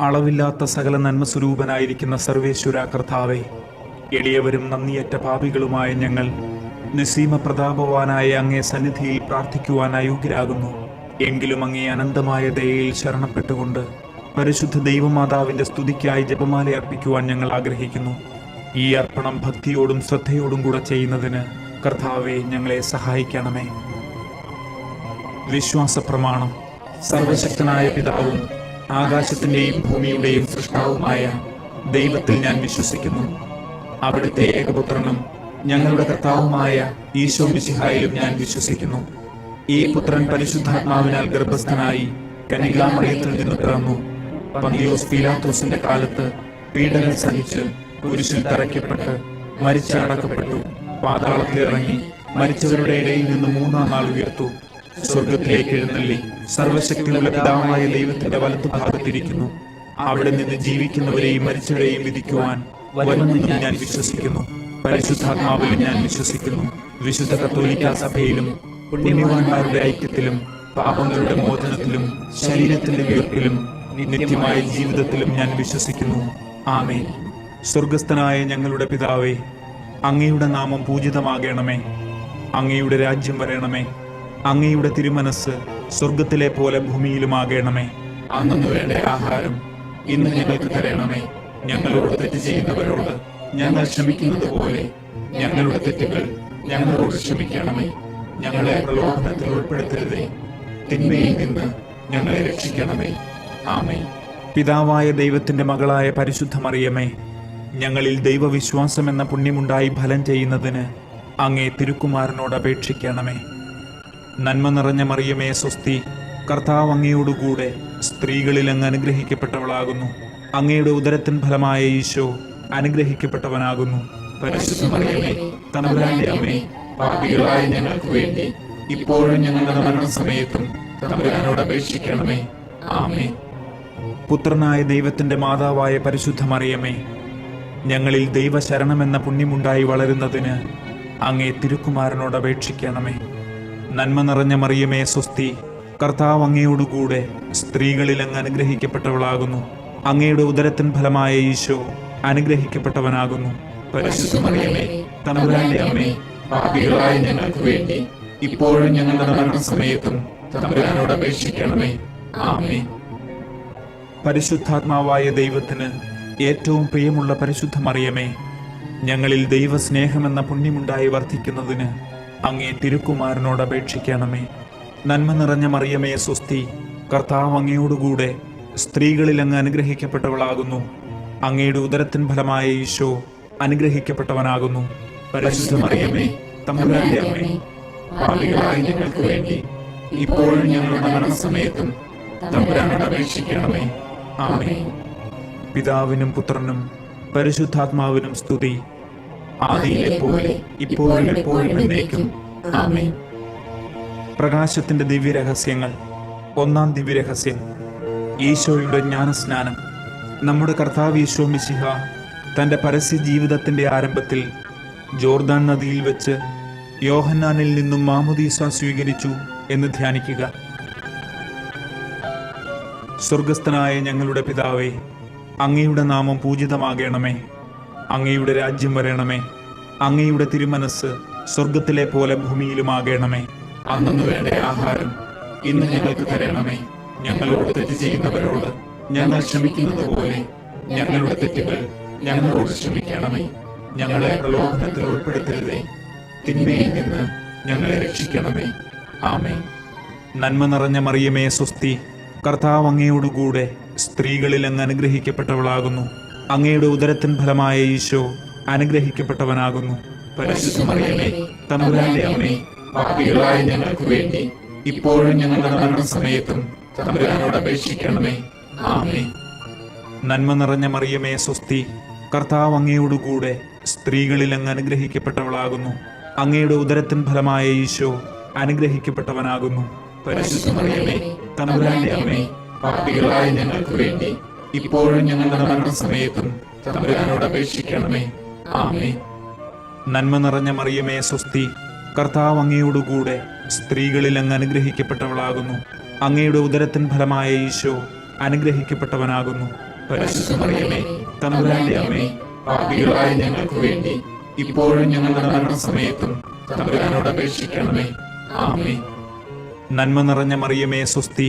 അളവില്ലാത്ത സകല നന്മസ്വരൂപനായിരിക്കുന്ന സർവേശ്വര കർത്താവേ, എളിയവരും നന്ദിയറ്റ പാപികളുമായ ഞങ്ങൾ നിസ്സീമ പ്രതാപവാനായ അങ്ങേ സന്നിധിയിൽ പ്രാർത്ഥിക്കുവാൻ അയോഗ്യരാകുന്നു. എങ്കിലും അങ്ങേ അനന്തമായ ദയയിൽ ശരണപ്പെട്ടുകൊണ്ട് പരിശുദ്ധ ദൈവമാതാവിന്റെ സ്തുതിക്കായി ജപമാല അർപ്പിക്കുവാൻ ഞങ്ങൾ ആഗ്രഹിക്കുന്നു. ഈ അർപ്പണം ഭക്തിയോടും ശ്രദ്ധയോടും കൂടെ ചെയ്യുന്നതിന് കർത്താവെ ഞങ്ങളെ സഹായിക്കണമേ. വിശ്വാസ പ്രമാണം. സർവശക്തനായ പിതാവും ആകാശത്തിന്റെയും ഭൂമിയുടെയും സൃഷ്ടാവുമായ ദൈവത്തിൽ ഞാൻ വിശ്വസിക്കുന്നു. അവിടുത്തെ ഏകപുത്രനും ഞങ്ങളുടെ കർത്താവുമായ ഈശോ മിശിഹായിലും ഞാൻ വിശ്വസിക്കുന്നു. ഈ പുത്രൻ പരിശുദ്ധാത്മാവിനാൽ ഗർഭസ്ഥനായി കന്യകാമറിയത്തിൽ നിന്ന് പിറന്നു. പന്തിയോസ് പീലാത്തോസിന്റെ കാലത്ത് പീഡനം സഹിച്ച് കുരിശിൽ തറയ്ക്കപ്പെട്ട് മരിച്ച് അടക്കപ്പെട്ടു. പാതാളത്തിലിറങ്ങി മരിച്ചവരുടെ ഇടയിൽ നിന്ന് മൂന്നാം നാൾ ഉയർത്തു. സ്വർഗത്തിലേക്ക് എഴുന്നള്ളി സർവശക്തിയുള്ള പിതാവായ ദൈവത്തിന്റെ വലത്തുഭാഗത്തിരിക്കുന്നു. അവിടെ നിന്ന് ജീവിക്കുന്നവരെയും മരിച്ചവരെയും വിധിക്കുവാൻ വരുമെന്ന് ഞാൻ വിശ്വസിക്കുന്നു. പരിശുദ്ധാത്മാവിലും ഞാൻ വിശ്വസിക്കുന്നു. വിശുദ്ധ കത്തോലിക്കാ സഭയിലും പുണ്യവാന്മാരുടെ ഐക്യത്തിലും പാപങ്ങളുടെ മോചനത്തിലും ശരീരത്തിന്റെ ഉയർപ്പിലും നിത്യമായ ജീവിതത്തിലും ഞാൻ വിശ്വസിക്കുന്നു. ആമേൻ. സ്വർഗസ്ഥനായ ഞങ്ങളുടെ പിതാവേ, അങ്ങയുടെ നാമം പൂജിതമാകണമേ. അങ്ങയുടെ രാജ്യം വരണമേ. അങ്ങയുടെ തിരുമനസ് സ്വർഗത്തിലെ പോലെ ഭൂമിയിലുമാകണമേ. അന്നു വേണ്ട ആഹാരം ഇന്ന് ഞങ്ങൾക്ക് തരണമേ. ഞങ്ങളോട് തെറ്റ് ചെയ്യുന്നവരോട് ഞങ്ങൾ ക്ഷമിക്കുന്നത് പോലെ ഞങ്ങളുടെ തെറ്റുകൾ ഞങ്ങളോട് ക്ഷമിക്കണമേ. ഞങ്ങളെ പ്രലോഭനത്തിൽ ഉൾപ്പെടുത്തരുതേ, തിന്മയിൽ നിന്ന് ഞങ്ങളെ രക്ഷിക്കണമേ. ആമേൻ. പിതാവായ ദൈവത്തിന്റെ മകളായ പരിശുദ്ധ മറിയമേ, ഞങ്ങളിൽ ദൈവവിശ്വാസം എന്ന പുണ്യമുണ്ടായി ഫലം ചെയ്യുന്നതിന് അങ്ങേ തിരുക്കുമാരനോട് അപേക്ഷിക്കണമേ. നന്മ നിറഞ്ഞ മറിയമേ സ്വസ്തി, കർത്താവ് അങ്ങയോടുകൂടെ സ്ത്രീകളിൽ അങ്ങ് അനുഗ്രഹിക്കപ്പെട്ടവളാകുന്നു. അങ്ങയുടെ ഉദരത്തിൻ ഫലമായ ഈശോ അനുഗ്രഹിക്കപ്പെട്ടവനാകുന്നു. പരിശുദ്ധ മറിയമേ, തമ്പുരാന്റെ അമ്മേ, പാപികളായ ഞങ്ങൾക്ക് വേണ്ടി ഇപ്പോഴും ഞങ്ങളുടെ മരണസമയത്തും തമ്പുരാനോട് അപേക്ഷിക്കണമേ. ആമേൻ. പുത്രനായ ദൈവത്തിന്റെ മാതാവായ പരിശുദ്ധ മറിയമേ, ഞങ്ങളിൽ ദൈവശരണമെന്ന പുണ്യമുണ്ടായി വളരുന്നതിന് അങ്ങേ തിരുക്കുമാരനോട് അപേക്ഷിക്കണമേ. നന്മ നിറഞ്ഞ മറിയമേ സ്വസ്തി, കർത്താവ് അങ്ങയോടുകൂടെ സ്ത്രീകളിൽ അങ്ങ് അനുഗ്രഹിക്കപ്പെട്ടവളാകുന്നു. അങ്ങയുടെ ഉദരത്തിൻ ഫലമായ ഈശോ അനുഗ്രഹിക്കപ്പെട്ടവനാകുന്നു. പരിശുദ്ധ മറിയമേ, തമ്പുരാന്റെ അമ്മേ, പാപികളായ ഞങ്ങൾക്ക് വേണ്ടി ഇപ്പോഴും ഞങ്ങളുടെ മരണസമയത്തും തമ്പുരാനോട് അപേക്ഷിക്കണമേ. ആമേൻ. പരിശുദ്ധാത്മാവായ ദൈവത്തിന് ഏറ്റവും പ്രിയമുള്ള പരിശുദ്ധ മറിയമേ, ഞങ്ങളിൽ ദൈവസ്നേഹമെന്ന പുണ്യമുണ്ടായി വർദ്ധിക്കുന്നതിന് അങ്ങേ തിരുക്കുമാരനോട് അപേക്ഷിക്കണമേ. നന്മ നിറഞ്ഞ മറിയമേ സ്വസ്തി, കർത്താവ് അങ്ങയോടുകൂടെ സ്ത്രീകളിൽ അങ്ങ് അനുഗ്രഹിക്കപ്പെട്ടവളാകുന്നു. അങ്ങയുടെ ഉദരത്തിൻ ഫലമായ ഈശോ അനുഗ്രഹിക്കപ്പെട്ടവനാകുന്നു. പരിശുദ്ധ മറിയമേ, തമ്പുരാന്റെ അമ്മേ, പാപികളായ ഞങ്ങൾക്ക് വേണ്ടി ഇപ്പോഴും ഞങ്ങളുടെ മരണസമയത്തും തമ്പുരാനോട് അപേക്ഷിക്കണമേ. ആമേൻ. പിതാവിനും പുത്രനും പരിശുദ്ധാത്മാവിനും സ്തുതി, ആദിയിലെ പോലെ ഇപ്പോഴും എപ്പോഴും എന്നേക്കും. ആമേൻ. പ്രകാശത്തിന്റെ ദിവ്യരഹസ്യങ്ങൾ. ഒന്നാം ദിവ്യരഹസ്യം, ഈശോയുടെ ജ്ഞാനസ്നാനം. നമ്മുടെ കർത്താവ് ഈശോ മിശിഹ തന്റെ പരസ്യ ജീവിതത്തിന്റെ ആരംഭത്തിൽ ജോർദാൻ നദിയിൽ വെച്ച് യോഹന്നാനിൽ നിന്നും മാമോദീസ സ്വീകരിച്ചു എന്ന് ധ്യാനിക്കുക. സ്വർഗസ്ഥനായ ഞങ്ങളുടെ പിതാവേ, അങ്ങയുടെ നാമം പൂജിതമാകണമേ. അങ്ങയുടെ രാജ്യം വരണമേ. അങ്ങയുടെ തിരുമനസ് സ്വർഗത്തിലെ പോലെ ഭൂമിയിലുമാകണമേ. അന്നു വേണ്ട ആഹാരം ഇന്ന് ഞങ്ങൾക്ക് തരണമേ. ഞങ്ങളോട് തെറ്റ് ചെയ്യുന്നവരോട് ഞങ്ങൾ ക്ഷമിക്കുന്നത് പോലെ ഞങ്ങളുടെ തെറ്റുകൾ ഞങ്ങളോട് ക്ഷമിക്കണമേ. ഞങ്ങളെ പ്രലോഭനത്തിൽ ഉൾപ്പെടുത്തരുതേ, തിന്മയിൽ നിന്ന് ഞങ്ങളെ രക്ഷിക്കണമേ. ആമേൻ. നന്മ നിറഞ്ഞ മറിയമേ സ്വസ്തി, കർത്താവ് അങ്ങയോടുകൂടെ സ്ത്രീകളിൽ അങ്ങ് അനുഗ്രഹിക്കപ്പെട്ടവളാകുന്നു. അങ്ങയുടെ ഉദരത്തിൻ ഫലമായ ഈശോ അനുഗ്രഹിക്കപ്പെട്ടവനാകുന്നു. പരിശുദ്ധ മറിയമേ, തമ്പുരാന്റെ അമ്മേ, പാപികളായ ഞങ്ങൾക്ക് വേണ്ടി ഇപ്പോഴും ഞങ്ങളുടെ മരണസമയത്തും തമ്പുരാനോട് അപേക്ഷിക്കണമേ. ആമേൻ. നന്മ നിറഞ്ഞ മറിയമേ സ്വസ്തി, കർത്താവ് അങ്ങയോടുകൂടെ സ്ത്രീകളിൽ അങ്ങ് അനുഗ്രഹിക്കപ്പെട്ടവളാകുന്നു. അങ്ങയുടെ ഉദരത്തിൻ ഫലമായ ഈശോ അനുഗ്രഹിക്കപ്പെട്ടവനാകുന്നു. പരിശുദ്ധ മറിയമേ, തമ്പുരാന്റെ അമ്മേ, പാപികളായ ഞങ്ങൾക്ക് വേണ്ടി ഇപ്പോഴും ഞങ്ങളുടെ മരണസമയത്തും തമ്പുരാനോട് അപേക്ഷിക്കണമേ. ആമേൻ. നന്മ നിറഞ്ഞ മറിയമേ സ്വസ്തി, കർത്താവ് അങ്ങയോടുകൂടെ സ്ത്രീകളിൽ അങ്ങ് അനുഗ്രഹിക്കപ്പെട്ടവളാകുന്നു. അങ്ങയുടെ ഉദരത്തിൻ ഫലമായ ഈശോ അനുഗ്രഹിക്കപ്പെട്ടവനാകുന്നു. പരിശുദ്ധ മറിയമേ തമ്പുരാന്റെ അമ്മേ, പാപികളായ ഞങ്ങൾക്ക് വേണ്ടി ഇപ്പോഴും ഞങ്ങളുടെ മരണസമയത്തും തമ്പുരാനോട് അപേക്ഷിക്കണമേ. ആമേൻ. നന്മ നിറഞ്ഞ മറിയമേ സ്വസ്തി,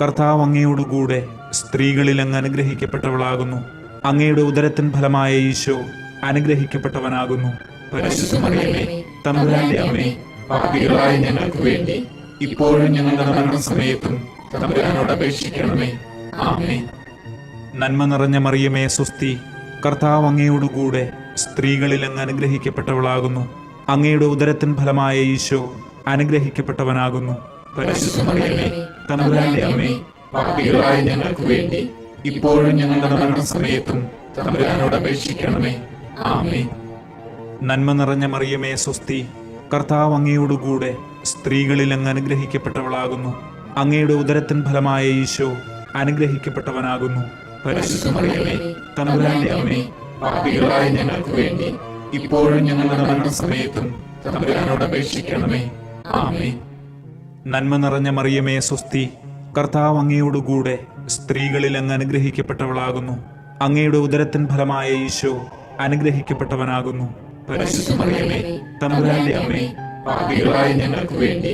കർത്താവ് അങ്ങയോടുകൂടെ സ്ത്രീകളിൽ അങ്ങ് അനുഗ്രഹിക്കപ്പെട്ടവളാകുന്നു. അങ്ങയുടെ ഉദരത്തിൻ ഫലമായ ഈശോ അനുഗ്രഹിക്കപ്പെട്ടവനാകുന്നു. പരിശുദ്ധ മറിയമേ തമ്പുരാന്റെ അമ്മേ, പാപികളായ ഞങ്ങൾക്ക് വേണ്ടി ഇപ്പോഴും ഞങ്ങളുടെ മരണസമയത്തും തമ്പുരാനോട് അപേക്ഷിക്കണമേ. ആമേൻ. നന്മ നിറഞ്ഞ മറിയമേ സ്വസ്തി, കർത്താവ് അങ്ങയോടുകൂടെ സ്ത്രീകളിൽ അങ്ങ് അനുഗ്രഹിക്കപ്പെട്ടവളാകുന്നു. അങ്ങയുടെ ഉദരത്തിൻ ഫലമായ ഈശോ അനുഗ്രഹിക്കപ്പെട്ടവനാകുന്നു. പരിശുദ്ധ മറിയമേ തമ്പുരാന്റെ അമ്മേ, പാപികളായ ഞങ്ങൾക്ക് വേണ്ടി ഇപ്പോഴും ഞങ്ങളുടെ മരണസമയത്തും തമ്പുരാനോട് അപേക്ഷിക്കണമേ. ആമേൻ. നന്മ നിറഞ്ഞ മറിയമേ സ്വസ്തി, കർത്താവ് അങ്ങയോടുകൂടെ സ്ത്രീകളിൽ അങ്ങ് അനുഗ്രഹിക്കപ്പെട്ടവളാകുന്നു. അങ്ങയുടെ ഉദരത്തിൻ ഫലമായ ഈശോ അനുഗ്രഹിക്കപ്പെട്ടവനാകുന്നു. പരിശുദ്ധ മറിയമേ തമ്പുരാന്റെ അമ്മേ, പാപികളായ ഞങ്ങൾക്ക് വേണ്ടി ഇപ്പോഴും ഞങ്ങളുടെ മരണസമയത്തും തമ്പുരാനോട് അപേക്ഷിക്കണമേ. ആമേൻ. നന്മ നിറഞ്ഞ മറിയമേ സ്വസ്തി, കർത്താവ് അങ്ങയോടുകൂടെ സ്ത്രീകളിൽ അങ്ങ് അനുഗ്രഹിക്കപ്പെട്ടവളാകുന്നു. അങ്ങയുടെ ഉദരത്തിൻ ഫലമായ ഈശോ അനുഗ്രഹിക്കപ്പെട്ടവനാകുന്നു. പരിശുദ്ധ മറിയമേ തമ്പുരാന്റെ അമ്മേ, പാപികളായ ഞങ്ങൾക്ക് വേണ്ടി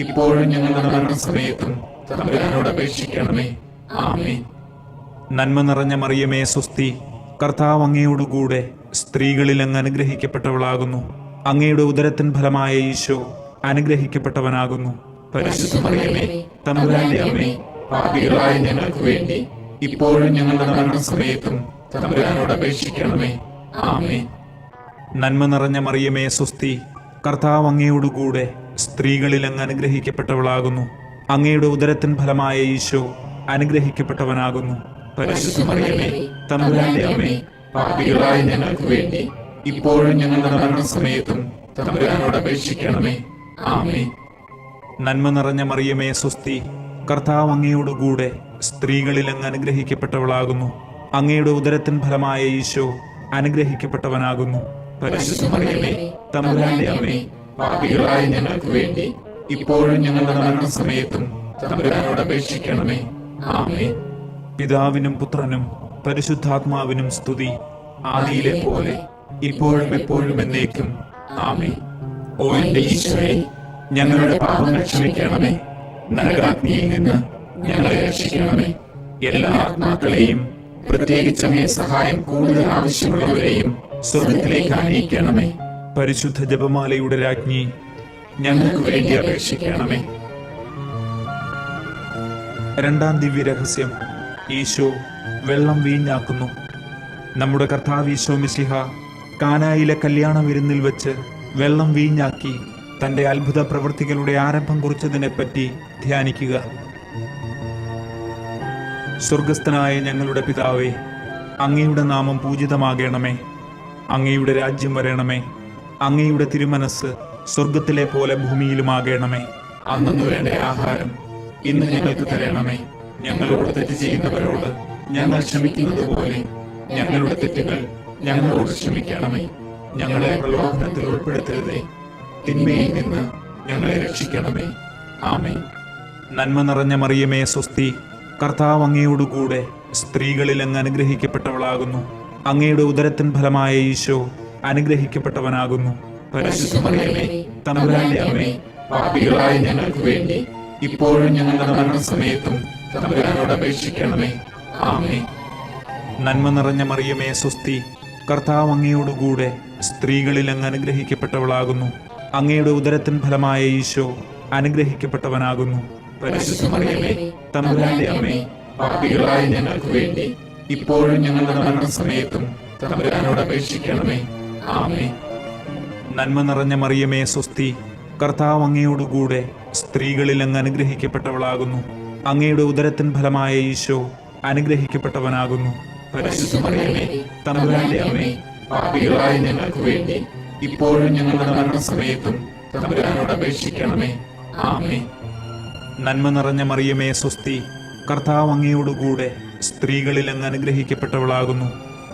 ഇപ്പോഴും ഞങ്ങളുടെ മരണസമയത്തും തമ്പുരാനോട് അപേക്ഷിക്കണമേ. ആമേൻ. നന്മ നിറഞ്ഞ മറിയമേ സ്വസ്തി, കർത്താവ് അങ്ങയോടുകൂടെ സ്ത്രീകളിൽ അങ്ങ് അനുഗ്രഹിക്കപ്പെട്ടവളാകുന്നു. അങ്ങയുടെ ഉദരത്തിൻ ഫലമായ ഈശോ അനുഗ്രഹിക്കപ്പെട്ടവനാകുന്നു. പരിശുദ്ധ മറിയമേ തമ്പുരാന്റെ അമ്മേ, പാപികളായ ഞങ്ങൾക്ക് വേണ്ടി ഇപ്പോഴും ഞങ്ങളുടെ മരണസമയത്തും തമ്പുരാനോട് അപേക്ഷിക്കണമേ. ആമേൻ. നന്മ നിറഞ്ഞ മറിയമേ സ്വസ്തി, കർത്താവ് അങ്ങയോടുകൂടെ സ്ത്രീകളിൽ അങ്ങ് അനുഗ്രഹിക്കപ്പെട്ടവളാകുന്നു. അങ്ങയുടെ ഉദരത്തിൻ ഫലമായ ഈശോ അനുഗ്രഹിക്കപ്പെട്ടവനാകുന്നു. പരിശുദ്ധ മറിയമേ തമ്പുരാന്റെ അമ്മേ, പാപികളായ ഞങ്ങൾക്ക് വേണ്ടി ഇപ്പോഴും ഞങ്ങളുടെ മരണസമയത്തും തമ്പുരാനോട് അപേക്ഷിക്കണമേ. ആമേൻ. നന്മ നിറഞ്ഞ മറിയമേ സ്വസ്തി, കർത്താവ് അങ്ങയോടുകൂടെ സ്ത്രീകളിൽ അങ്ങ് അനുഗ്രഹിക്കപ്പെട്ടവളാകുന്നു. അങ്ങയുടെ ഉദരത്തിൻ ഫലമായ ഈശോ അനുഗ്രഹിക്കപ്പെട്ടവനാകുന്നു. പരിശുദ്ധ മറിയമേ തമ്പുരാന്റെ അമ്മേ, പാപികളായ ഞങ്ങൾക്ക് വേണ്ടി ഇപ്പോഴും ഞങ്ങളുടെ മരണസമയത്തും തമ്പുരാനോട് അപേക്ഷിക്കണമേ. ആമേൻ. പിതാവിനും പുത്രനും പരിശുദ്ധാത്മാവിനും സ്തുതി, ആദിയിലെ പോലെ ഇപ്പോഴും എപ്പോഴും എന്നേക്കും. ആമേൻ. ഓ എന്റെ ഈശോയെ, ഞങ്ങളുടെ പാപങ്ങൾ ക്ഷമിക്കണമേ. നരകാഗ്നിയിൽ നിന്ന് ഞങ്ങളെ രക്ഷിക്കണമേ. എല്ലാ ആത്മാക്കളെയും, പ്രത്യേകിച്ച് അങ്ങേ സഹായം കൂടുതൽ ആവശ്യമുള്ളവരെയും സ്വർഗത്തിലേക്ക് ആനയിക്കണമേ. പരിശുദ്ധ ജപമാലയുടെ രാജ്ഞി, ഞങ്ങൾക്ക് വേണ്ടി അപേക്ഷിക്കണമേ. രണ്ടാം ദിവ്യരഹസ്യം, ഈശോ വെള്ളം വീഞ്ഞാക്കുന്നു. നമ്മുടെ കർത്താവ് ഈശോ മിശിഹ കാനായിലെ കല്യാണ വിരുന്നിൽ വെച്ച് വെള്ളം വീഞ്ഞാക്കി തന്റെ അത്ഭുത പ്രവൃത്തികളുടെ ആരംഭം കുറിച്ചതിനെപ്പറ്റി ധ്യാനിക്കുക. സ്വർഗസ്ഥനായ ഞങ്ങളുടെ പിതാവേ, അങ്ങയുടെ നാമം പൂജിതമാകണമേ. അങ്ങയുടെ രാജ്യം വരണമേ. അങ്ങയുടെ തിരുമനസ് സ്വർഗത്തിലെ പോലെ ഭൂമിയിലുമാകണമേ. അന്നു വേണ്ട ആഹാരം ഇന്ന് ഞങ്ങൾക്ക് തരണമേ. ഞങ്ങളോട് തെറ്റ് ചെയ്യുന്നവരോട് ഞങ്ങൾ ക്ഷമിക്കുന്നത് പോലെ ഞങ്ങളുടെ തെറ്റുകൾ ഞങ്ങളോട് ക്ഷമിക്കണമേ. ഞങ്ങളെ പ്രലോഭനത്തിൽ ഉൾപ്പെടുത്തരുതേ, തിന്മയിൽ നിന്ന് ഞങ്ങളെ രക്ഷിക്കണമേ. ആമേൻ. നന്മ നിറഞ്ഞ മറിയമേ സ്വസ്തി, കർത്താവ് അങ്ങയോടുകൂടെ സ്ത്രീകളിൽ അങ്ങ് അനുഗ്രഹിക്കപ്പെട്ടവളാകുന്നു. അങ്ങയുടെ ഉദരത്തിൻ ഫലമായ ഈശോ അനുഗ്രഹിക്കപ്പെട്ടവനാകുന്നു. പരിശുദ്ധ മറിയമേ തമ്പുരാന്റെ അമ്മേ, പാപികളായ ഞങ്ങൾക്ക് വേണ്ടി ഇപ്പോഴും ഞങ്ങളുടെ മരണസമയത്തും തമ്പുരാനോട് അപേക്ഷിക്കണമേ. ആമേൻ. നന്മ നിറഞ്ഞ മറിയമേ സ്വസ്തി, കർത്താവ് അങ്ങയോടുകൂടെ സ്ത്രീകളിൽ അങ്ങ് അനുഗ്രഹിക്കപ്പെട്ടവളാകുന്നു. അങ്ങയുടെ ഉദരത്തിൻ ഫലമായ ഈശോ അനുഗ്രഹിക്കപ്പെട്ടവനാകുന്നു. പരിശുദ്ധ മറിയമേ തമ്പുരാന്റെ അമ്മേ, പാപികളായ ഞങ്ങൾക്ക് വേണ്ടി ഇപ്പോഴും ഞങ്ങളുടെ മരണസമയത്തും തമ്പുരാനോട് അപേക്ഷിക്കണമേ. ആമേൻ. നന്മ നിറഞ്ഞ മറിയമേ സ്വസ്തി, കർത്താവ് അങ്ങയോടുകൂടെ സ്ത്രീകളിൽ അങ്ങ് അനുഗ്രഹിക്കപ്പെട്ടവളാകുന്നു. അങ്ങയുടെ ഉദരത്തിൻ ഫലമായ ഈശോ അനുഗ്രഹിക്കപ്പെട്ടവനാകുന്നു. പരിശുദ്ധ മറിയമേ തമ്പുരാന്റെ അമ്മേ, പാപികളായ ഞങ്ങൾക്ക് വേണ്ടി ഇപ്പോഴും ഞങ്ങളുടെ മരണസമയത്തും തമ്പുരാനോട് അപേക്ഷിക്കണമേ. ആമേൻ. നന്മ നിറഞ്ഞ മറിയമേ സ്വസ്തി, കർത്താവ് അങ്ങയോടുകൂടെ സ്ത്രീകളിൽ അങ്ങ് അനുഗ്രഹിക്കപ്പെട്ടവളാകുന്നു.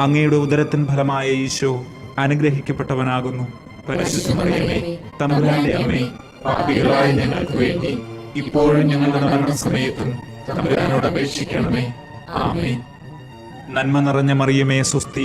അങ്ങയുടെ ഉദരത്തിൻ ഫലമായ ഈശോ അനുഗ്രഹിക്കപ്പെട്ടവനാകുന്നു. പരിശുദ്ധ മറിയമേ തമ്പുരാന്റെ അമ്മേ, പാപികളായ ഞങ്ങൾക്ക് വേണ്ടി ഇപ്പോഴും ഞങ്ങളുടെ മരണസമയത്തും തമ്പുരാനോട് അപേക്ഷിക്കണമേ. ആമേൻ. നന്മ നിറഞ്ഞ മറിയമേ സ്വസ്തി,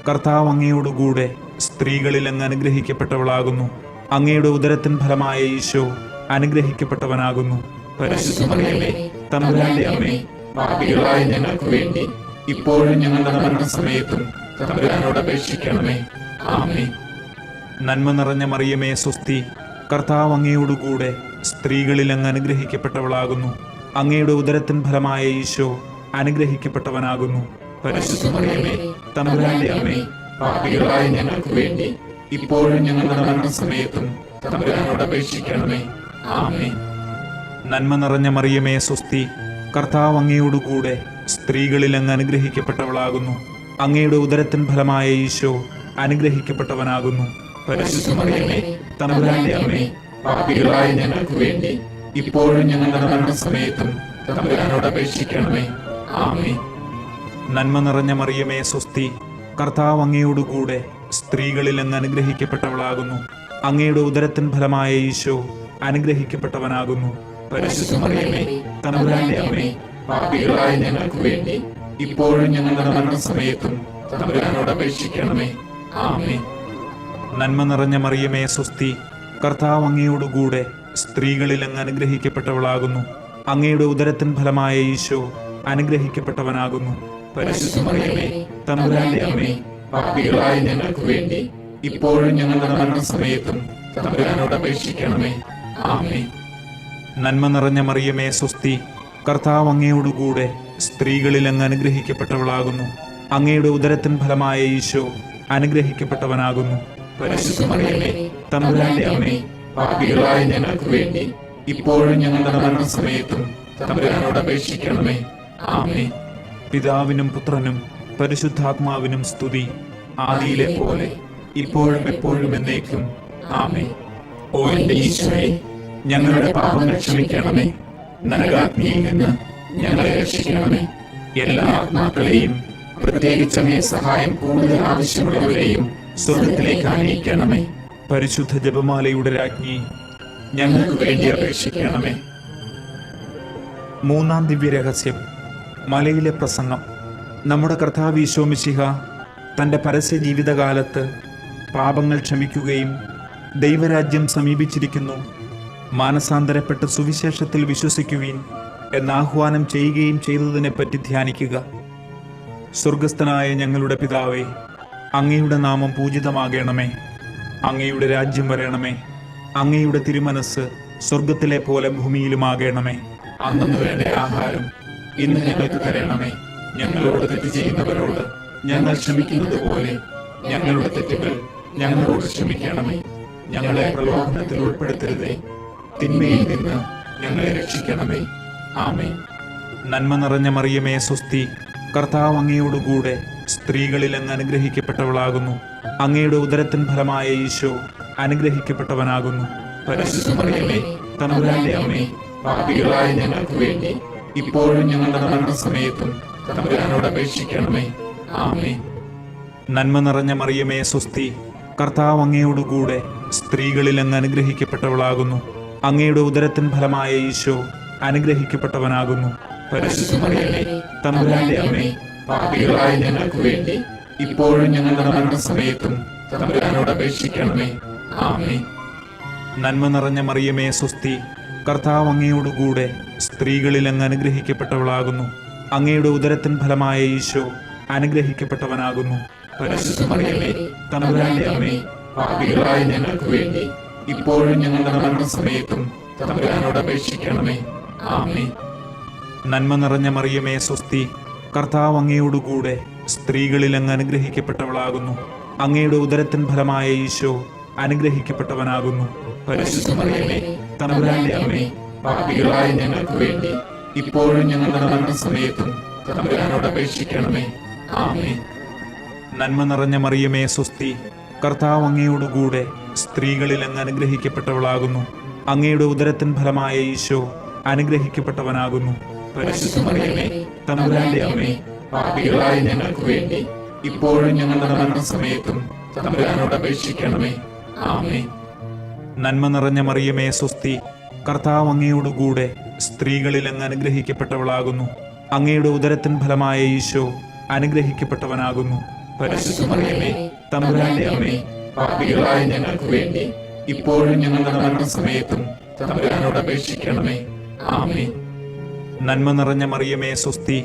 കർത്താവ് അങ്ങയോടുകൂടെ സ്ത്രീകളിൽ അങ്ങ് അനുഗ്രഹിക്കപ്പെട്ടവളാകുന്നു. അങ്ങയുടെ ഉദരത്തിൻ ഫലമായ ഈശോ അനുഗ്രഹിക്കപ്പെട്ടവനാകുന്നു. പരിശുദ്ധ മറിയമേ, തമ്പുരാന്റെ അമ്മേ, പാപികളായ ഞങ്ങൾക്ക് വേണ്ടി ഇപ്പോഴും ഞങ്ങളുടെ മരണസമയത്തും തമ്പുരാനോട് അപേക്ഷിക്കണമേ. ആമേൻ. നന്മ നിറഞ്ഞ മറിയമേ സ്വസ്തി, കർത്താവ് അങ്ങയോടുകൂടെ സ്ത്രീകളിൽ അങ്ങ് അനുഗ്രഹിക്കപ്പെട്ടവളാകുന്നു. അങ്ങയുടെ ഉദരത്തിൻ ഫലമായ ഈശോ അനുഗ്രഹിക്കപ്പെട്ടവനാകുന്നു. പരിശുദ്ധ മറിയമേ, തമ്പുരാന്റെ അമ്മേ, പാപികളായ ഞങ്ങൾക്ക് വേണ്ടി ഇപ്പോഴും ഞങ്ങളുടെ മരണസമയത്തും തമ്പുരാനോട് അപേക്ഷിക്കണമേ. ആമേൻ. നന്മ നിറഞ്ഞ മറിയമേ സ്വസ്തി, കർത്താവ് അങ്ങയോടുകൂടെ സ്ത്രീകളിൽ അങ്ങ് അനുഗ്രഹിക്കപ്പെട്ടവളാകുന്നു. അങ്ങയുടെ ഉദരത്തിൻ ഫലമായ ഈശോ അനുഗ്രഹിക്കപ്പെട്ടവനാകുന്നു. പരിശുദ്ധ മറിയമേ, തമ്പുരാന്റെ അമ്മേ, പാപികളായ ഞങ്ങൾക്ക് വേണ്ടി ഇപ്പോഴും ഞങ്ങളുടെ മരണസമയത്തും തമ്പുരാനോട് അപേക്ഷിക്കണമേ. ആമേൻ. നന്മ നിറഞ്ഞ മറിയമേ സ്വസ്തി, കർത്താവ് അങ്ങയോടുകൂടെ സ്ത്രീകളിൽ അങ്ങ് അനുഗ്രഹിക്കപ്പെട്ടവളാകുന്നു. അങ്ങയുടെ ഉദരത്തിൻ ഫലമായ ഈശോ അനുഗ്രഹിക്കപ്പെട്ടവനാകുന്നു. പരിശുദ്ധ മറിയമേ, തമ്പുരാന്റെ അമ്മേ, പാപികളായ ഞങ്ങൾക്ക് വേണ്ടി ഇപ്പോഴും ഞങ്ങളുടെ മരണസമയത്തും തമ്പുരാനോട് അപേക്ഷിക്കണമേ. ആമേൻ. നന്മ നിറഞ്ഞ മറിയമേ സ്വസ്തി, കർത്താവ് അങ്ങയോടുകൂടെ സ്ത്രീകളിൽ അങ്ങ് അനുഗ്രഹിക്കപ്പെട്ടവളാകുന്നു. അങ്ങയുടെ ഉദരത്തിൻ ഫലമായ ഈശോ അനുഗ്രഹിക്കപ്പെട്ടവനാകുന്നു. പരിശുദ്ധ മറിയമേ, തമ്പുരാന്റെ അമ്മേ, പാപികളായ ഞങ്ങൾക്ക് വേണ്ടി ഇപ്പോഴും ഞങ്ങളുടെ മരണസമയത്തും തമ്പുരാനോട് അപേക്ഷിക്കണമേ. ആമേൻ. നന്മ നിറഞ്ഞ മറിയമേ സ്വസ്തി, കർത്താവ് അങ്ങയോടുകൂടെ സ്ത്രീകളിൽ അങ്ങ് അനുഗ്രഹിക്കപ്പെട്ടവളാകുന്നു. അങ്ങയുടെ ഉദരത്തിൻ ഫലമായ ഈശോ അനുഗ്രഹിക്കപ്പെട്ടവനാകുന്നു. പരിശുദ്ധ മറിയമേ, തമ്പുരാന്റെ അമ്മേ, പാപികളായ ഞങ്ങൾക്ക് വേണ്ടി ഇപ്പോഴും ഞങ്ങളുടെ മരണസമയത്തും തമ്പുരാനോട് അപേക്ഷിക്കണമേ. ആമേൻ. പിതാവിനും പുത്രനും പരിശുദ്ധാത്മാവിനും സ്തുതി, ആദിയിലെ പോലെ ഇപ്പോഴും എപ്പോഴും എന്നേക്കും. ആമേൻ. ഓ എന്റെ ഈശോയെ, ഞങ്ങളുടെ പാപങ്ങൾ ക്ഷമിക്കണമേ. നരകാഗ്നിയിൽ നിന്ന് ഞങ്ങളെ രക്ഷിക്കണമേ. എല്ലാ ആത്മാക്കളെയും, പ്രത്യേകിച്ച് അങ്ങേ സഹായം കൂടുതൽ ആവശ്യമുള്ളവരെയും സ്വർഗത്തിലേക്ക് ആനയിക്കണമേ. പരിശുദ്ധ ജപമാലയുടെ രാജ്ഞി, ഞങ്ങൾക്ക് വേണ്ടി അപേക്ഷിക്കണമേ. മൂന്നാം ദിവ്യരഹസ്യം, മലയിലെ പ്രസംഗം. നമ്മുടെ കർത്താവ് ഈശോ മിശിഹ തൻ്റെ പരസ്യ ജീവിതകാലത്ത് പാപങ്ങൾ ക്ഷമിക്കുകയും ദൈവരാജ്യം സമീപിച്ചിരിക്കുന്നു, മാനസാന്തരപ്പെട്ട് സുവിശേഷത്തിൽ വിശ്വസിക്കുവീൻ എന്നാഹ്വാനം ചെയ്യുകയും ചെയ്തതിനെപ്പറ്റി ധ്യാനിക്കുക. സ്വർഗസ്ഥനായ ഞങ്ങളുടെ പിതാവേ, അങ്ങയുടെ നാമം പൂജിതമാകണമേ. അങ്ങയുടെ രാജ്യം വരണമേ. അങ്ങയുടെ തിരുമനസ് സ്വർഗത്തിലെ പോലെ ഭൂമിയിലുമാകണമേ. അന്നു വേണ്ട ആഹാരം ഇന്ന് ഞങ്ങൾക്ക് തരണമേ. ഞങ്ങളോട് തെറ്റ് ചെയ്യുന്നവരോട് ഞങ്ങൾ ക്ഷമിക്കുന്നത് പോലെ ഞങ്ങളുടെ തെറ്റുകൾ ഞങ്ങളോട് ക്ഷമിക്കണമേ. ഞങ്ങളെ പ്രലോഭനത്തിൽ ഉൾപ്പെടുത്തരുതേ, തിന്മയിൽ നിന്ന് ഞങ്ങളെ രക്ഷിക്കണമേ. ആമേൻ. നന്മ നിറഞ്ഞ മറിയമേ സ്വസ്തി, കർത്താവ് അങ്ങയോടുകൂടെ സ്ത്രീകളിൽ അങ്ങ് അനുഗ്രഹിക്കപ്പെട്ടവളാകുന്നു. അങ്ങയുടെ ഉദരത്തിൻ ഫലമായ ഈശോ അനുഗ്രഹിക്കപ്പെട്ടവനാകുന്നു. പരിശുദ്ധ മറിയമേ, തമ്പുരാന്റെ അമ്മേ, പാപികളായ ഞങ്ങൾക്ക് വേണ്ടി ഇപ്പോഴും ഞങ്ങളുടെ മരണസമയത്തും തമ്പുരാനോട് അപേക്ഷിക്കണമേ. ആമേൻ. നന്മ നിറഞ്ഞ മറിയമേ സ്വസ്തി, കർത്താവ് അങ്ങയോടുകൂടെ സ്ത്രീകളിൽ അങ്ങ് അനുഗ്രഹിക്കപ്പെട്ടവളാകുന്നു. അങ്ങയുടെ ഉദരത്തിൻ ഫലമായ ഈശോ അനുഗ്രഹിക്കപ്പെട്ടവനാകുന്നു. പരിശുദ്ധ മറിയമേ, തമ്പുരാന്റെ അമ്മേ, പാപികളായ ഞങ്ങൾക്ക് വേണ്ടി ഇപ്പോഴും ഞങ്ങളുടെ മരണസമയത്തും തമ്പുരാനോട് അപേക്ഷിക്കണമേ. ആമേൻ. നന്മ നിറഞ്ഞ മറിയമേ സ്വസ്തി, കർത്താവ് അങ്ങയോടുകൂടെ സ്ത്രീകളിൽ അങ്ങ് അനുഗ്രഹിക്കപ്പെട്ടവളാകുന്നു. അങ്ങയുടെ ഉദരത്തിൻ ഫലമായ ഈശോ അനുഗ്രഹിക്കപ്പെട്ടവനാകുന്നു. പരിശുദ്ധ മറിയമേ, തമ്പുരാന്റെ അമ്മേ, പാപികളായ ഞങ്ങൾക്ക് വേണ്ടി ഇപ്പോഴും ഞങ്ങളുടെ മരണസമയത്തും തമ്പുരാനോട് അപേക്ഷിക്കണമേ. ആമേൻ. നന്മ നിറഞ്ഞ മറിയമേ സ്വസ്തി, കർത്താവ് അങ്ങയോടുകൂടെ സ്ത്രീകളിൽ അങ്ങ് അനുഗ്രഹിക്കപ്പെട്ടവളാകുന്നു. അങ്ങയുടെ ഉദരത്തിൻ ഫലമായ ഈശോ അനുഗ്രഹിക്കപ്പെട്ടവനാകുന്നു. പരിശുദ്ധ മറിയമേ, തമ്പുരാന്റെ അമ്മേ, പാപികളായ ഞങ്ങൾക്ക് വേണ്ടി ഇപ്പോഴും ഞങ്ങളുടെ മരണസമയത്തും തമ്പുരാനോട് അപേക്ഷിക്കണമേ. ആമേൻ. നന്മ നിറഞ്ഞ മറിയമേ സ്വസ്തി, കർത്താവ് അങ്ങയോടുകൂടെ സ്ത്രീകളിൽ അങ്ങ് അനുഗ്രഹിക്കപ്പെട്ടവളാകുന്നു. അങ്ങയുടെ ഉദരത്തിൻ ഫലമായ ഈശോ അനുഗ്രഹിക്കപ്പെട്ടവനാകുന്നു. പരിശുദ്ധ മറിയമേ, തമ്പുരാന്റെ അമ്മേ, പാപികളായ ഞങ്ങൾക്ക് വേണ്ടി ഇപ്പോഴും ഞങ്ങളുടെ മരണസമയത്തും തമ്പുരാനോട് അപേക്ഷിക്കണമേ. ആമേൻ. നന്മ നിറഞ്ഞ മറിയമേ സ്വസ്തി, കർത്താവ് അങ്ങയോടുകൂടെ സ്ത്രീകളിൽ അങ്ങ് അനുഗ്രഹിക്കപ്പെട്ടവളാകുന്നു. അങ്ങയുടെ ഉദരത്തിൻ ഫലമായ ഈശോ അനുഗ്രഹിക്കപ്പെട്ടവനാകുന്നു. പരിശുദ്ധ മറിയമേ, തമ്പുരാന്റെ അമ്മേ, പാപികളായ ഞങ്ങൾക്ക് വേണ്ടി ഇപ്പോഴും ഞങ്ങളുടെ മരണസമയത്തും തമ്പുരാനോട് അപേക്ഷിക്കണമേ. ആമേൻ. നന്മ നിറഞ്ഞ മറിയമേ സ്വസ്തി,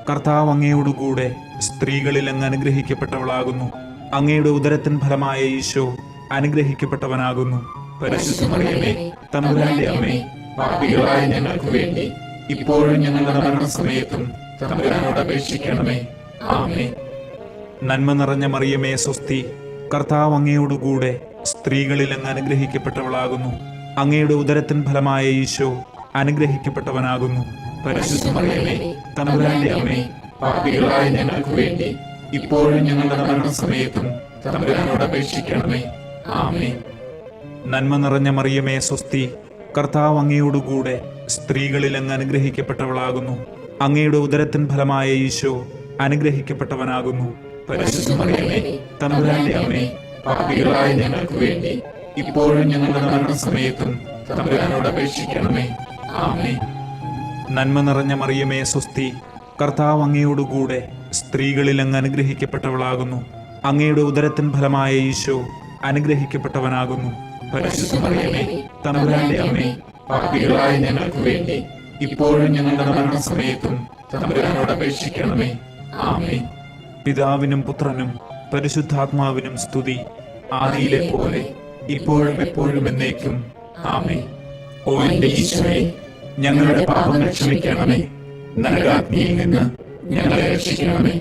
കർത്താവ് അങ്ങയോടുകൂടെ സ്ത്രീകളിൽ അങ്ങ് അനുഗ്രഹിക്കപ്പെട്ടവളാകുന്നു. അങ്ങയുടെ ഉദരത്തിൻ ഫലമായ ഈശോ അനുഗ്രഹിക്കപ്പെട്ടവനാകുന്നു. പരിശുദ്ധ മറിയമേ, തമ്പുരാന്റെ അമ്മേ, പാപികളായ ഞങ്ങൾക്ക് വേണ്ടി ഇപ്പോഴും ഞങ്ങളുടെ മരണസമയത്തും തമ്പുരാനോട് അപേക്ഷിക്കണമേ. ആമേൻ. നന്മ നിറഞ്ഞ മറിയമേ സ്വസ്തി, കർത്താവ് അങ്ങയോടുകൂടെ സ്ത്രീകളിൽ അങ്ങ് അനുഗ്രഹിക്കപ്പെട്ടവളാകുന്നു. അങ്ങയുടെ ഉദരത്തിൻ ഫലമായ ഈശോ അനുഗ്രഹിക്കപ്പെട്ടവനാകുന്നു. പരിശുദ്ധ മറിയമേ, തമ്പുരാന്റെ അമ്മേ, പാപികളായ ഞങ്ങൾക്ക് വേണ്ടി ഇപ്പോഴും ഞങ്ങളുടെ മരണസമയത്തും തമ്പുരാനോട് അപേക്ഷിക്കണമേ. ആമേൻ. നന്മ നിറഞ്ഞ മറിയമേ സ്വസ്തി, കർത്താവ് അങ്ങയോടുകൂടെ സ്ത്രീകളിൽ അങ്ങ് അനുഗ്രഹിക്കപ്പെട്ടവളാകുന്നു. അങ്ങയുടെ ഉദരത്തിൻ ഫലമായ ഈശോ അനുഗ്രഹിക്കപ്പെട്ടവനാകുന്നു. പരിശുദ്ധ മറിയമേ, തമ്പുരാന്റെ അമ്മേ, പാപികളായ ഞങ്ങൾക്ക് വേണ്ടി ഇപ്പോഴും ഞങ്ങളുടെ മരണസമയത്തും തമ്പുരാനോട് അപേക്ഷിക്കണമേ. ആമേൻ. നന്മ നിറഞ്ഞ മറിയമേ സ്വസ്തി, കർത്താവ് അങ്ങയോടുകൂടെ സ്ത്രീകളിൽ അങ്ങ് അനുഗ്രഹിക്കപ്പെട്ടവളാകുന്നു. അങ്ങയുടെ ഉദരത്തിൻ ഫലമായ ഈശോ അനുഗ്രഹിക്കപ്പെട്ടവനാകുന്നു. പരിശുദ്ധ മറിയമേ, തമ്പുരാന്റെ അമ്മേ, പാപികളായ ഞങ്ങൾക്ക് വേണ്ടി ഇപ്പോഴും ഞങ്ങളുടെ മരണസമയത്തും തമ്പുരാനോട് അപേക്ഷിക്കണമേ. ആമേൻ. പിതാവിനും പുത്രനും പരിശുദ്ധാത്മാവിനും സ്തുതി, ആദിയിലെ പോലെ ഇപ്പോഴും എപ്പോഴും എന്നേക്കും. ആമേൻ. ഓ എന്റെ ഈശോയെ, ഞങ്ങളുടെ പാപങ്ങൾ ക്ഷമിക്കണമേ. നരകാഗ്നിയിൽ നിന്ന് ഞങ്ങളെ രക്ഷിക്കണമേ.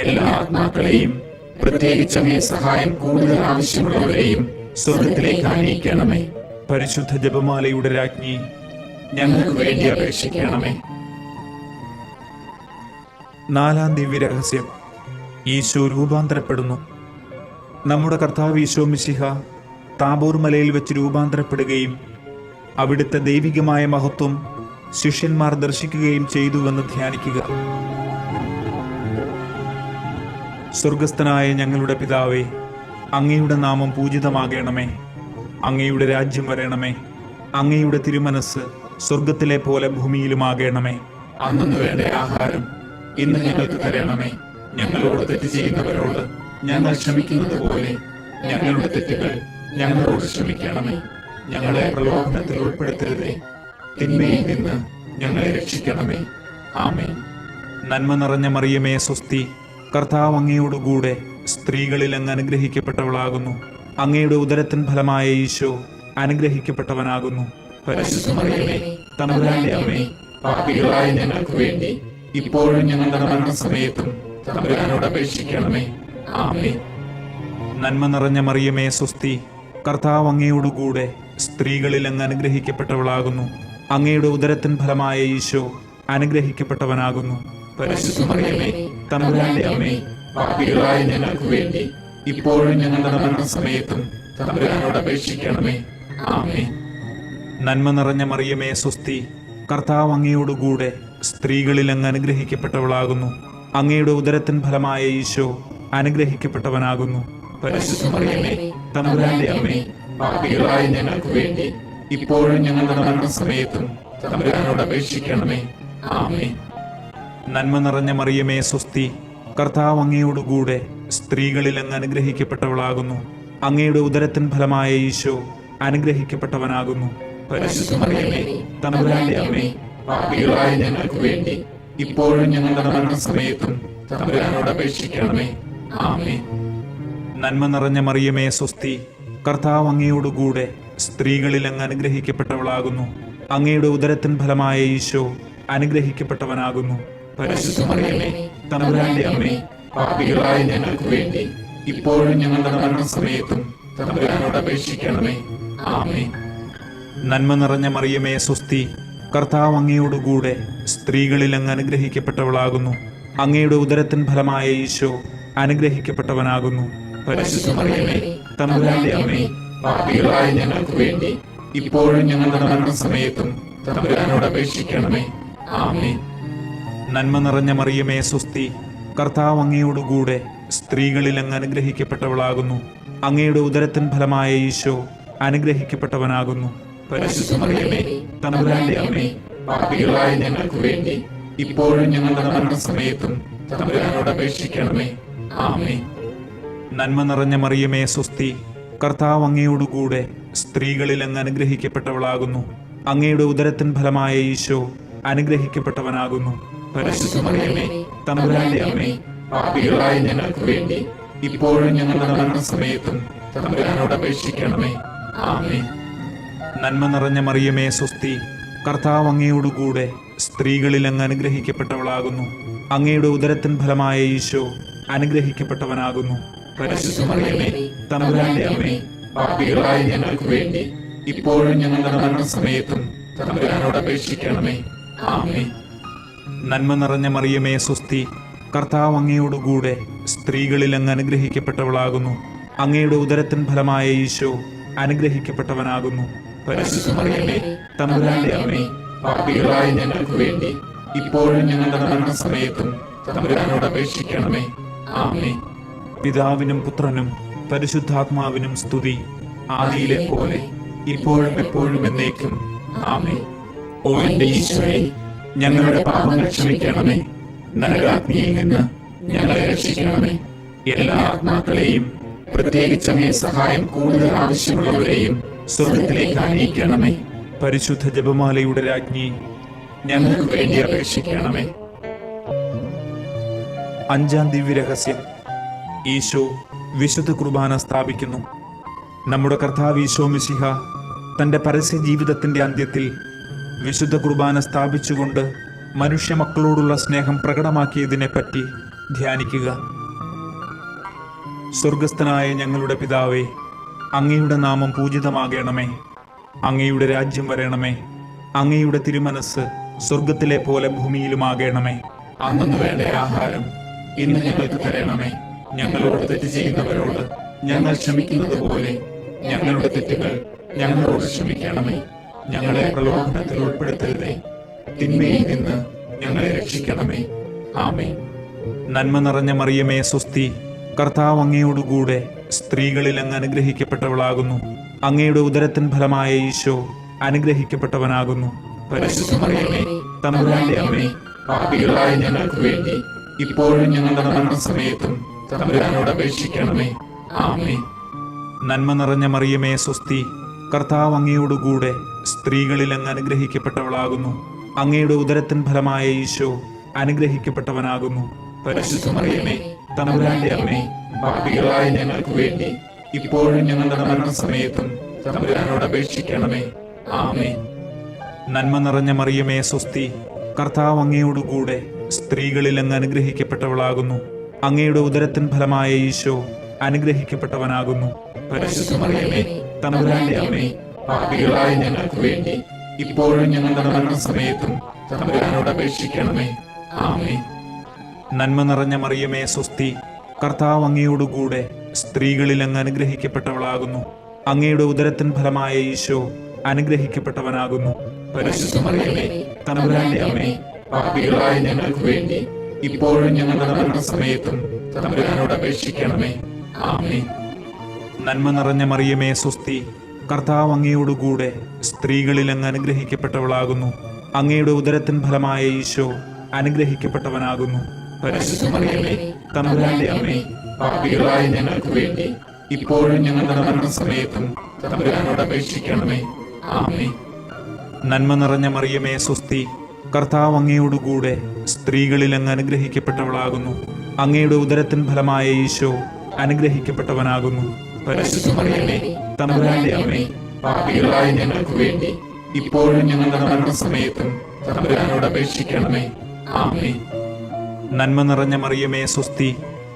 എല്ലാ ആത്മാക്കളെയും, പ്രത്യേകിച്ച് അങ്ങേ സഹായം കൂടുതൽ ആവശ്യമുള്ളവരെയും സ്വർഗത്തിലേക്ക് ആനയിക്കണമേ. പരിശുദ്ധ ജപമാലയുടെ രാജ്ഞി, ഞങ്ങൾക്ക് വേണ്ടി അപേക്ഷിക്കണമേ. നാലാം ദിവ്യരഹസ്യം, ഈശോ രൂപാന്തരപ്പെടുന്നു. നമ്മുടെ കർത്താവ് ഈശോ മിശിഹ താബോർ മലയിൽ വെച്ച് രൂപാന്തരപ്പെടുകയും അവിടുത്തെ ദൈവികമായ മഹത്വം ശിഷ്യന്മാർ ദർശിക്കുകയും ചെയ്തുവെന്ന് ധ്യാനിക്കുക. സ്വർഗസ്ഥനായ ഞങ്ങളുടെ പിതാവേ, അങ്ങയുടെ നാമം പൂജിതമാകണമേ. അങ്ങയുടെ രാജ്യം വരണമേ. അങ്ങയുടെ തിരുമനസ് സ്വർഗത്തിലെ പോലെ ഭൂമിയിലുമാകണമേ. അന്നു വേണ്ട ആഹാരം ഇന്ന് ഞങ്ങൾക്ക് തരണമേ. ഞങ്ങളോട് തെറ്റ് ചെയ്യുന്നവരോട് ഞങ്ങൾ ക്ഷമിക്കുന്നത് പോലെ ഞങ്ങളുടെ തെറ്റുകൾ ഞങ്ങളോട് ക്ഷമിക്കണമേ. ഞങ്ങളെ പ്രലോഭനത്തിൽ ഉൾപ്പെടുത്തരുതേ, തിന്മയിൽ നിന്ന് ഞങ്ങളെ രക്ഷിക്കണമേ. ആമേൻ. നന്മ നിറഞ്ഞ മറിയമേ സ്വസ്തി, കർത്താവ് അങ്ങയോടുകൂടെ സ്ത്രീകളിൽ അങ്ങ് അനുഗ്രഹിക്കപ്പെട്ടവളാകുന്നു. അങ്ങയുടെ ഉദരത്തിൻ ഫലമായ ഈശോ അനുഗ്രഹിക്കപ്പെട്ടവനാകുന്നു. പരിശുദ്ധ മറിയമേ, തമ്പുരാന്റെ അമ്മേ, പാപികളായ ഞങ്ങൾക്ക് വേണ്ടി ഇപ്പോഴും ഞങ്ങളുടെ മരണസമയത്തും തമ്പുരാനോട് അപേക്ഷിക്കണമേ. ആമേൻ. നന്മ നിറഞ്ഞ മറിയമേ സ്വസ്തി, കർത്താവ് അങ്ങയോടുകൂടെ സ്ത്രീകളിൽ അങ്ങ് അനുഗ്രഹിക്കപ്പെട്ടവളാകുന്നു. അങ്ങയുടെ ഉദരത്തിൻ ഫലമായ ഈശോ അനുഗ്രഹിക്കപ്പെട്ടവനാകുന്നു. പരിശുദ്ധ മറിയമേ, തമ്പുരാന്റെ അമ്മേ, പാപികളായ ഞങ്ങൾക്ക് വേണ്ടി ഇപ്പോഴും ഞങ്ങളുടെ മരണസമയത്തും തമ്പുരാനോട് അപേക്ഷിക്കണമേ. ആമേൻ. നന്മ നിറഞ്ഞ മറിയമേ സ്വസ്തി, കർത്താവ് അങ്ങയോടുകൂടെ സ്ത്രീകളിൽ അങ്ങ് അനുഗ്രഹിക്കപ്പെട്ടവളാകുന്നു. അങ്ങയുടെ ഉദരത്തിൻ ഫലമായ ഈശോ അനുഗ്രഹിക്കപ്പെട്ടവനാകുന്നു. പരിശുദ്ധ മറിയമേ, തമ്പുരാന്റെ അമ്മേ, പാപികളായ ഞങ്ങൾക്ക് വേണ്ടി ഇപ്പോഴും ഞങ്ങളുടെ മരണസമയത്തും തമ്പുരാനോട് അപേക്ഷിക്കണമേ. ആമേൻ. നന്മ നിറഞ്ഞ മറിയമേ സ്വസ്തി, കർത്താവ് അങ്ങയോടുകൂടെ സ്ത്രീകളിൽ അങ്ങ് അനുഗ്രഹിക്കപ്പെട്ടവളാകുന്നു. അങ്ങയുടെ ഉദരത്തിൻ ഫലമായ ഈശോ അനുഗ്രഹിക്കപ്പെട്ടവനാകുന്നു. പരിശുദ്ധ മറിയമേ, തമ്പുരാന്റെ അമ്മേ, പാപികളായ ഞങ്ങൾക്ക് വേണ്ടി ഇപ്പോഴും ഞങ്ങളുടെ മരണസമയത്തും തമ്പുരാനോട് അപേക്ഷിക്കണമേ. ആമേൻ. നന്മ നിറഞ്ഞ മറിയമേ സ്വസ്തി, കർത്താവ് അങ്ങയോടുകൂടെ സ്ത്രീകളിൽ അങ്ങ് അനുഗ്രഹിക്കപ്പെട്ടവളാകുന്നു. അങ്ങയുടെ ഉദരത്തിൻ ഫലമായ ഈശോ അനുഗ്രഹിക്കപ്പെട്ടവനാകുന്നു. പരിശുദ്ധ മറിയമേ, തമ്പുരാന്റെ അമ്മേ, പാപികളായ ഞങ്ങൾക്ക് വേണ്ടി ഇപ്പോഴും ഞങ്ങളുടെ മരണസമയത്തും തമ്പുരാനോട് അപേക്ഷിക്കണമേ. ആമേൻ. നന്മ നിറഞ്ഞ മറിയമേ സ്വസ്തി, കർത്താവ് അങ്ങയോടുകൂടെ സ്ത്രീകളിൽ അങ്ങ് അനുഗ്രഹിക്കപ്പെട്ടവളാകുന്നു. അങ്ങയുടെ ഉദരത്തിൻ ഫലമായ ഈശോ അനുഗ്രഹിക്കപ്പെട്ടവനാകുന്നു. പരിശുദ്ധ മറിയമേ, തമ്പുരാന്റെ അമ്മേ, പാപികളായ ഞങ്ങൾക്ക് വേണ്ടി ഇപ്പോഴും ഞങ്ങളുടെ മരണസമയത്തും തമ്പുരാനോട് അപേക്ഷിക്കണമേ. ആമേൻ. നന്മ നിറഞ്ഞ മറിയമേ സ്വസ്തി, കർത്താവ് അങ്ങയോടുകൂടെ സ്ത്രീകളിൽ അങ്ങ് അനുഗ്രഹിക്കപ്പെട്ടവളാകുന്നു. അങ്ങയുടെ ഉദരത്തിൻ ഫലമായ ഈശോ അനുഗ്രഹിക്കപ്പെട്ടവനാകുന്നു. പരിശുദ്ധ മറിയമേ, തമ്പുരാന്റെ അമ്മേ, പാപികളായ ഞങ്ങൾക്ക് വേണ്ടി ഇപ്പോഴും ഞങ്ങളുടെ മരണസമയത്തും തമ്പുരാനോട് അപേക്ഷിക്കണമേ. ആമേൻ. നന്മ നിറഞ്ഞ മറിയമേ സ്വസ്തി, കർത്താവ് അങ്ങയോടുകൂടെ സ്ത്രീകളിൽ അങ്ങ് അനുഗ്രഹിക്കപ്പെട്ടവളാകുന്നു. അങ്ങയുടെ ഉദരത്തിൻ ഫലമായ ഈശോ അനുഗ്രഹിക്കപ്പെട്ടവനാകുന്നു. പരിശുദ്ധ മറിയമേ, തമ്പുരാന്റെ അമ്മേ, പാപികളായ ഞങ്ങൾക്ക് വേണ്ടി ഇപ്പോഴും ഞങ്ങളുടെ മരണസമയത്തും തമ്പുരാനോട് അപേക്ഷിക്കണമേ. ആമേൻ. നന്മ നിറഞ്ഞ മറിയമേ സ്വസ്തി, കർത്താവ് അങ്ങയോടുകൂടെ സ്ത്രീകളിൽ അങ്ങ് അനുഗ്രഹിക്കപ്പെട്ടവളാകുന്നു. അങ്ങയുടെ ഉദരത്തിൻ ഫലമായ ഈശോ അനുഗ്രഹിക്കപ്പെട്ടവനാകുന്നു. പരിശുദ്ധ മറിയമേ, തമ്പുരാന്റെ അമ്മേ, പാപികളായ ഞങ്ങൾക്ക് വേണ്ടി ഇപ്പോഴും ഞങ്ങളുടെ മരണസമയത്തും തമ്പുരാനോട് അപേക്ഷിക്കണമേ. ആമേൻ. നന്മ നിറഞ്ഞ മറിയമേ സ്വസ്തി, കർത്താവ് അങ്ങയോടുകൂടെ സ്ത്രീകളിൽ അങ്ങ് അനുഗ്രഹിക്കപ്പെട്ടവളാകുന്നു. അങ്ങയുടെ ഉദരത്തിൻ ഫലമായ ഈശോ അനുഗ്രഹിക്കപ്പെട്ടവനാകുന്നു. പരിശുദ്ധ മറിയമേ, തമ്പുരാന്റെ അമ്മേ, പാപികളായ ഞങ്ങൾക്ക് വേണ്ടി ഇപ്പോഴും ഞങ്ങളുടെ മരണസമയത്തും തമ്പുരാനോട് അപേക്ഷിക്കണമേ. ആമേൻ. പിതാവിനും പുത്രനും പരിശുദ്ധാത്മാവിനും സ്തുതി, ആദിയിലെ പോലെ ഇപ്പോഴും എപ്പോഴും എന്നേക്കും. ആമേൻ. ഓ എന്റെ ഈശോയെ, ഞങ്ങളുടെ പാപങ്ങൾ ക്ഷമിക്കണമേ. നരകാഗ്നിയിൽ നിന്ന് ഞങ്ങളെ രക്ഷിക്കണമേ. എല്ലാ ആത്മാക്കളെയും, പ്രത്യേകിച്ച് അങ്ങേ സഹായം കൂടുതൽ ആവശ്യമുള്ളവരെയും സ്വർഗത്തിലേക്ക് അണിയിക്കണമേ. പരിശുദ്ധ ജപമാലയുടെ രാജ്ഞി, ഞങ്ങൾക്ക് വേണ്ടി അപേക്ഷിക്കണമേ. അഞ്ചാം ദിവ്യരഹസ്യം. ഈശോ വിശുദ്ധ കുർബാന സ്ഥാപിക്കുന്നു. നമ്മുടെ കർത്താവ് ഈശോ മിശിഹ തൻ്റെ പരസ്യ ജീവിതത്തിൻ്റെ അന്ത്യത്തിൽ വിശുദ്ധ കുർബാന സ്ഥാപിച്ചുകൊണ്ട് മനുഷ്യ മക്കളോടുള്ള സ്നേഹം പ്രകടമാക്കിയതിനെപ്പറ്റി ധ്യാനിക്കുക. സ്വർഗസ്ഥനായ ഞങ്ങളുടെ പിതാവേ, അങ്ങയുടെ നാമം പൂജിതമാകണമേ. അങ്ങയുടെ രാജ്യം വരണമേ. അങ്ങയുടെ തിരുമനസ് സ്വർഗത്തിലെ പോലെ ഭൂമിയിലുമാകണമേ. അന്നു വേണ്ട ആഹാരം ഇന്ന് ഞങ്ങൾക്ക് തരണമേ. ഞങ്ങളോട് തെറ്റ് ചെയ്യുന്നവരോട് ഞങ്ങൾ ക്ഷമിക്കുന്നത് പോലെ ഞങ്ങളുടെ തെറ്റുകൾ ഞങ്ങളോട് ക്ഷമിക്കണമേ. ഞങ്ങളെ പ്രലോഭനത്തിൽ ഉൾപ്പെടുത്തരുതേ, തിന്മയിൽ നിന്ന് ഞങ്ങളെ രക്ഷിക്കണമേ. ആമേൻ. നന്മ നിറഞ്ഞ മറിയമേ സ്വസ്തി, കർത്താവ് അങ്ങയോടുകൂടെ സ്ത്രീകളിൽ അങ്ങ് അനുഗ്രഹിക്കപ്പെട്ടവളാകുന്നു. അങ്ങയുടെ ഉദരത്തിൻ ഫലമായ ഈശോ അനുഗ്രഹിക്കപ്പെട്ടവനാകുന്നു. പരിശുദ്ധ മറിയമേ, തമ്പുരാന്റെ അമ്മേ, പാപികളായ ഞങ്ങൾക്ക് വേണ്ടി ഇപ്പോഴും ഞങ്ങളുടെ മരണസമയത്തും തമ്പുരാനോട് അപേക്ഷിക്കണമേ. ആമേൻ. നന്മ നിറഞ്ഞ മറിയമേ സ്വസ്തി, കർത്താവ് അങ്ങയോടുകൂടെ സ്ത്രീകളിൽ അങ്ങ് അനുഗ്രഹിക്കപ്പെട്ടവളാകുന്നു. അങ്ങയുടെ ഉദരത്തിൻ ഫലമായ ഈശോ അനുഗ്രഹിക്കപ്പെട്ടവനാകുന്നു. പരിശുദ്ധ മറിയമേ, തമ്പുരാന്റെ അമ്മേ, പാപികളായ ഞങ്ങൾക്ക് വേണ്ടി ഇപ്പോഴും ഞങ്ങളുടെ മരണസമയത്തും തമ്പുരാനോട് അപേക്ഷിക്കണമേ. ആമേൻ. നന്മ നിറഞ്ഞ മറിയമേ സ്വസ്തി, കർത്താവ് അങ്ങയോടുകൂടെ സ്ത്രീകളിൽ അങ്ങ് അനുഗ്രഹിക്കപ്പെട്ടവളാകുന്നു. അങ്ങയുടെ ഉദരത്തിൻ ഫലമായ ഈശോ അനുഗ്രഹിക്കപ്പെട്ടവനാകുന്നു. പരിശുദ്ധ മറിയമേ, തമ്പുരാന്റെ അമ്മേ, പാപികളായ ഞങ്ങൾക്ക് വേണ്ടി ഇപ്പോഴും ഞങ്ങളുടെ മരണസമയത്തും തമ്പുരാനോട് അപേക്ഷിക്കണമേ. ആമേൻ. നന്മ നിറഞ്ഞ മറിയമേ സ്വസ്തി, കർത്താവ് അങ്ങയോടുകൂടെ സ്ത്രീകളിൽ അങ്ങ് അനുഗ്രഹിക്കപ്പെട്ടവളാകുന്നു. അങ്ങയുടെ ഉദരത്തിൻ ഫലമായ ഈശോ അനുഗ്രഹിക്കപ്പെട്ടവനാകുന്നു. പരിശുദ്ധ മറിയമേ, തമ്പുരാന്റെ അമ്മേ, പാപികളായ ഞങ്ങൾക്ക് വേണ്ടി ഇപ്പോഴും ഞങ്ങളുടെ മരണസമയത്തും തമ്പുരാനോട് അപേക്ഷിക്കണമേ. ആമേൻ. നന്മ നിറഞ്ഞ മറിയമേ സ്വസ്തി, കർത്താവ് അങ്ങയോടുകൂടെ സ്ത്രീകളിൽ അങ്ങ് അനുഗ്രഹിക്കപ്പെട്ടവളാകുന്നു. അങ്ങയുടെ ഉദരത്തിൻ ഫലമായ ഈശോ അനുഗ്രഹിക്കപ്പെട്ടവനാകുന്നു. പരിശുദ്ധ മറിയമേ, തമ്പുരാന്റെ അമ്മേ, പാപികളായ ഞങ്ങൾക്ക് വേണ്ടി ഇപ്പോഴും ഞങ്ങളുടെ മരണസമയത്തും തമ്പുരാനോട് അപേക്ഷിക്കണമേ. ആമേൻ. നന്മ നിറഞ്ഞ മറിയമേ സ്വസ്തി, കർത്താവ് അങ്ങയോടുകൂടെ സ്ത്രീകളിൽ അങ്ങ് അനുഗ്രഹിക്കപ്പെട്ടവളാകുന്നു. അങ്ങയുടെ ഉദരത്തിൻ ഫലമായ ഈശോ അനുഗ്രഹിക്കപ്പെട്ടവനാകുന്നു. പരിശുദ്ധ മറിയമേ, തമ്പുരാന്റെ അമ്മേ, പാപികളായ ഞങ്ങൾക്ക് വേണ്ടി ഇപ്പോഴും ഞങ്ങളുടെ മരണസമയത്തും തമ്പുരാനോട് അപേക്ഷിക്കണമേ. ആമേൻ. നന്മ നിറഞ്ഞ മറിയമേ സ്വസ്തി,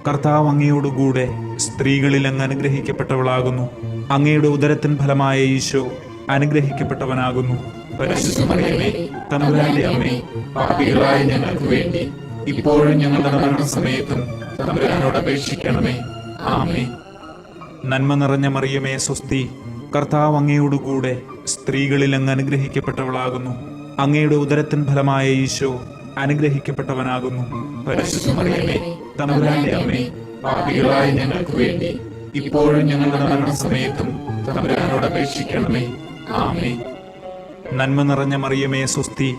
കർത്താവ് അങ്ങയോടുകൂടെ സ്ത്രീകളിൽ അങ്ങ് അനുഗ്രഹിക്കപ്പെട്ടവളാകുന്നു. അങ്ങയുടെ ഉദരത്തിൻ ഫലമായ ഈശോ അനുഗ്രഹിക്കപ്പെട്ടവനാകുന്നു. പരിശുദ്ധ മറിയമേ, തമ്പുരാന്റെ അമ്മേ, പാപികളായ ഞങ്ങൾക്ക് വേണ്ടി ഇപ്പോഴും ഞങ്ങളുടെ മരണസമയത്തും തമ്പുരാനോട് അപേക്ഷിക്കണമേ. ആമേൻ. നന്മ നിറഞ്ഞ മറിയമേ സ്വസ്തി, കർത്താവ് അങ്ങയോടുകൂടെ സ്ത്രീകളിൽ അങ്ങ് അനുഗ്രഹിക്കപ്പെട്ടവളാകുന്നു. അങ്ങയുടെ ഉദരത്തിൻ ഫലമായ ഈശോ അനുഗ്രഹിക്കപ്പെട്ടവനാകുന്നു. പരിശുദ്ധ മറിയമേ, തമ്പുരാന്റെ അമ്മേ, പാപികളായ ഞങ്ങൾക്ക് വേണ്ടി ഇപ്പോഴും ഞങ്ങളുടെ മരണസമയത്തും തമ്പുരാനോട് അപേക്ഷിക്കണമേ. ആമേൻ. നന്മ നിറഞ്ഞ മറിയമേ സ്വസ്തി,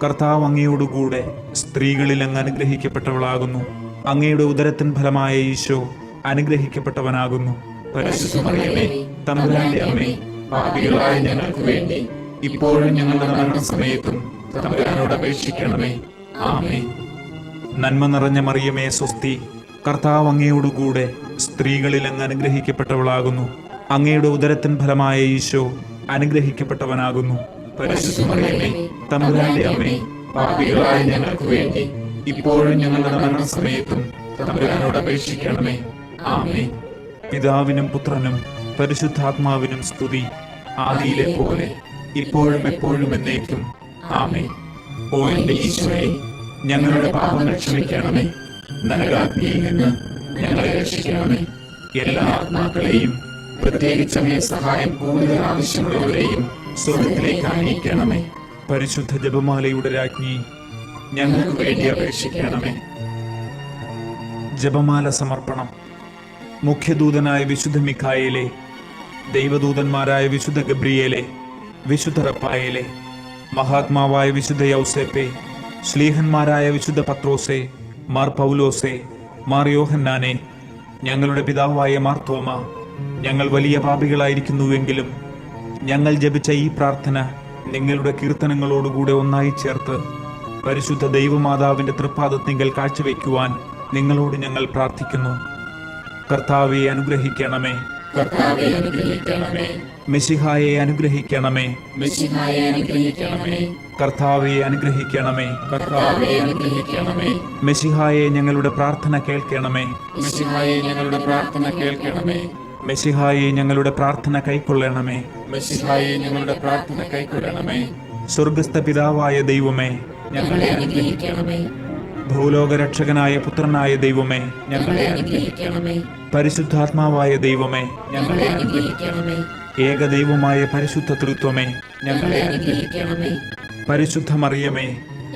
കർത്താവ് അങ്ങയോടുകൂടെ സ്ത്രീകളിൽ അങ്ങ് അനുഗ്രഹിക്കപ്പെട്ടവളാകുന്നു. അങ്ങയുടെ ഉദരത്തിൻ ഫലമായ ഈശോ അനുഗ്രഹിക്കപ്പെട്ടവനാകുന്നു. പരിശുദ്ധ മറിയമേ, തമ്പുരാന്റെ അമ്മേ, പാപികളായ ഞങ്ങൾക്ക് വേണ്ടി ഇപ്പോഴും ഞങ്ങളുടെ മരണസമയത്തും തമ്പുരാനോട് അപേക്ഷിക്കണമേ. ആമേൻ. നന്മ നിറഞ്ഞ മറിയമേ സ്വസ്തി, കർത്താവ് അങ്ങയോടുകൂടെ സ്ത്രീകളിൽ അങ്ങ് അനുഗ്രഹിക്കപ്പെട്ടവളാകുന്നു. അങ്ങയുടെ ഉദരത്തിൻ ഫലമായ ഈശോ അനുഗ്രഹിക്കപ്പെട്ടവനാകുന്നു. പരിശുദ്ധ മറിയമേ, തമ്പുരാന്റെ അമ്മേ, പാപികളായ ഞങ്ങൾക്ക് വേണ്ടി ഇപ്പോഴും ഞങ്ങളുടെ മരണസമയത്തും തമ്പുരാനോട് അപേക്ഷിക്കണമേ. ആമേൻ. പിതാവിനും പുത്രനും പരിശുദ്ധാത്മാവിനും സ്തുതി, ആദിയിലെ പോലെ ഇപ്പോഴും എപ്പോഴും എന്നേക്കും. ആമേൻ. ഓ എന്റെ ഈശോയെ, ഞങ്ങളുടെ പാപങ്ങൾ ക്ഷമിക്കണമേ. നരകാഗ്നിയിൽ നിന്ന് ഞങ്ങളെ രക്ഷിക്കണമേ. എല്ലാ ആത്മാക്കളെയും, പ്രത്യേകിച്ച് അങ്ങേ സഹായം കൂടുതൽ ആവശ്യമുള്ളവരെയും സ്വർഗ്ഗത്തിലേക്ക് അയക്കണമേ. പരിശുദ്ധ ജപമാലയുടെ രാജ്ഞി, ഞങ്ങൾക്ക് വേണ്ടി അപേക്ഷിക്കണമേ. ജപമാല സമർപ്പണം. മുഖ്യദൂതനായ വിശുദ്ധ മിഖായേലെ, ദൈവദൂതന്മാരായ വിശുദ്ധ ഗബ്രിയേലെ, വിശുദ്ധ റഫായേലെ, മഹാത്മാവായ വിശുദ്ധ യൗസേപ്പെ, ശ്ലീഹന്മാരായ വിശുദ്ധ പത്രോസെ, മാർ പൗലോസെ, മാർ യോഹന്നാനെ, ഞങ്ങളുടെ പിതാവായ മാർ തോമ, ഞങ്ങൾ വലിയ പാപികളായിരിക്കുന്നുവെങ്കിലും ഞങ്ങൾ ജപിച്ച ഈ പ്രാർത്ഥന നിങ്ങളുടെ കീർത്തനങ്ങളോടുകൂടെ ഒന്നായി ചേർത്ത് പരിശുദ്ധ ദൈവമാതാവിന്റെ തൃപ്പാദത്തിങ്കൽ കാഴ്ചവെക്കുവാൻ നിങ്ങളോട് ഞങ്ങൾ പ്രാർത്ഥിക്കുന്നു. കർത്താവെ അനുഗ്രഹിക്കണമേ. കർത്താവേ അനുഗ്രഹിക്കണമേ. മെശിഹായെ അനുഗ്രഹിക്കണമേ. മെശിഹായെ അനുഗ്രഹിക്കണമേ. കർത്താവെ അനുഗ്രഹിക്കണമേ. കർത്താവേ അനുഗ്രഹിക്കണമേ. മെശിഹായെ ഞങ്ങളുടെ പ്രാർത്ഥന കേൾക്കണമേ. മെശിഹായെ ഞങ്ങളുടെ പ്രാർത്ഥന കേൾക്കണമേ. മെശിഹായെ ഞങ്ങളുടെ പ്രാർത്ഥന കൈക്കൊള്ളണമേ. മെശിഹായെ ഞങ്ങളുടെ പ്രാർത്ഥന കൈക്കൊള്ളണമേ. സ്വർഗസ്ഥ പിതാവായ ദൈവമേ, ഞങ്ങളെ അനുഗ്രഹിക്കണമേ. ഭൂലോകരക്ഷകനായ പുത്രനായ ദൈവമേ, ഞങ്ങളെ അനുഗ്രഹിക്കണമേ. പരിശുദ്ധാത്മാവായ ദൈവമേ, ഞങ്ങളെ അനുഗ്രഹിക്കണമേ. ഏകദൈവമായ പരിശുദ്ധ തൃത്വമേ, ഞങ്ങളെ അനുഗ്രഹിക്കണമേ. പരിശുദ്ധ മറിയമേ,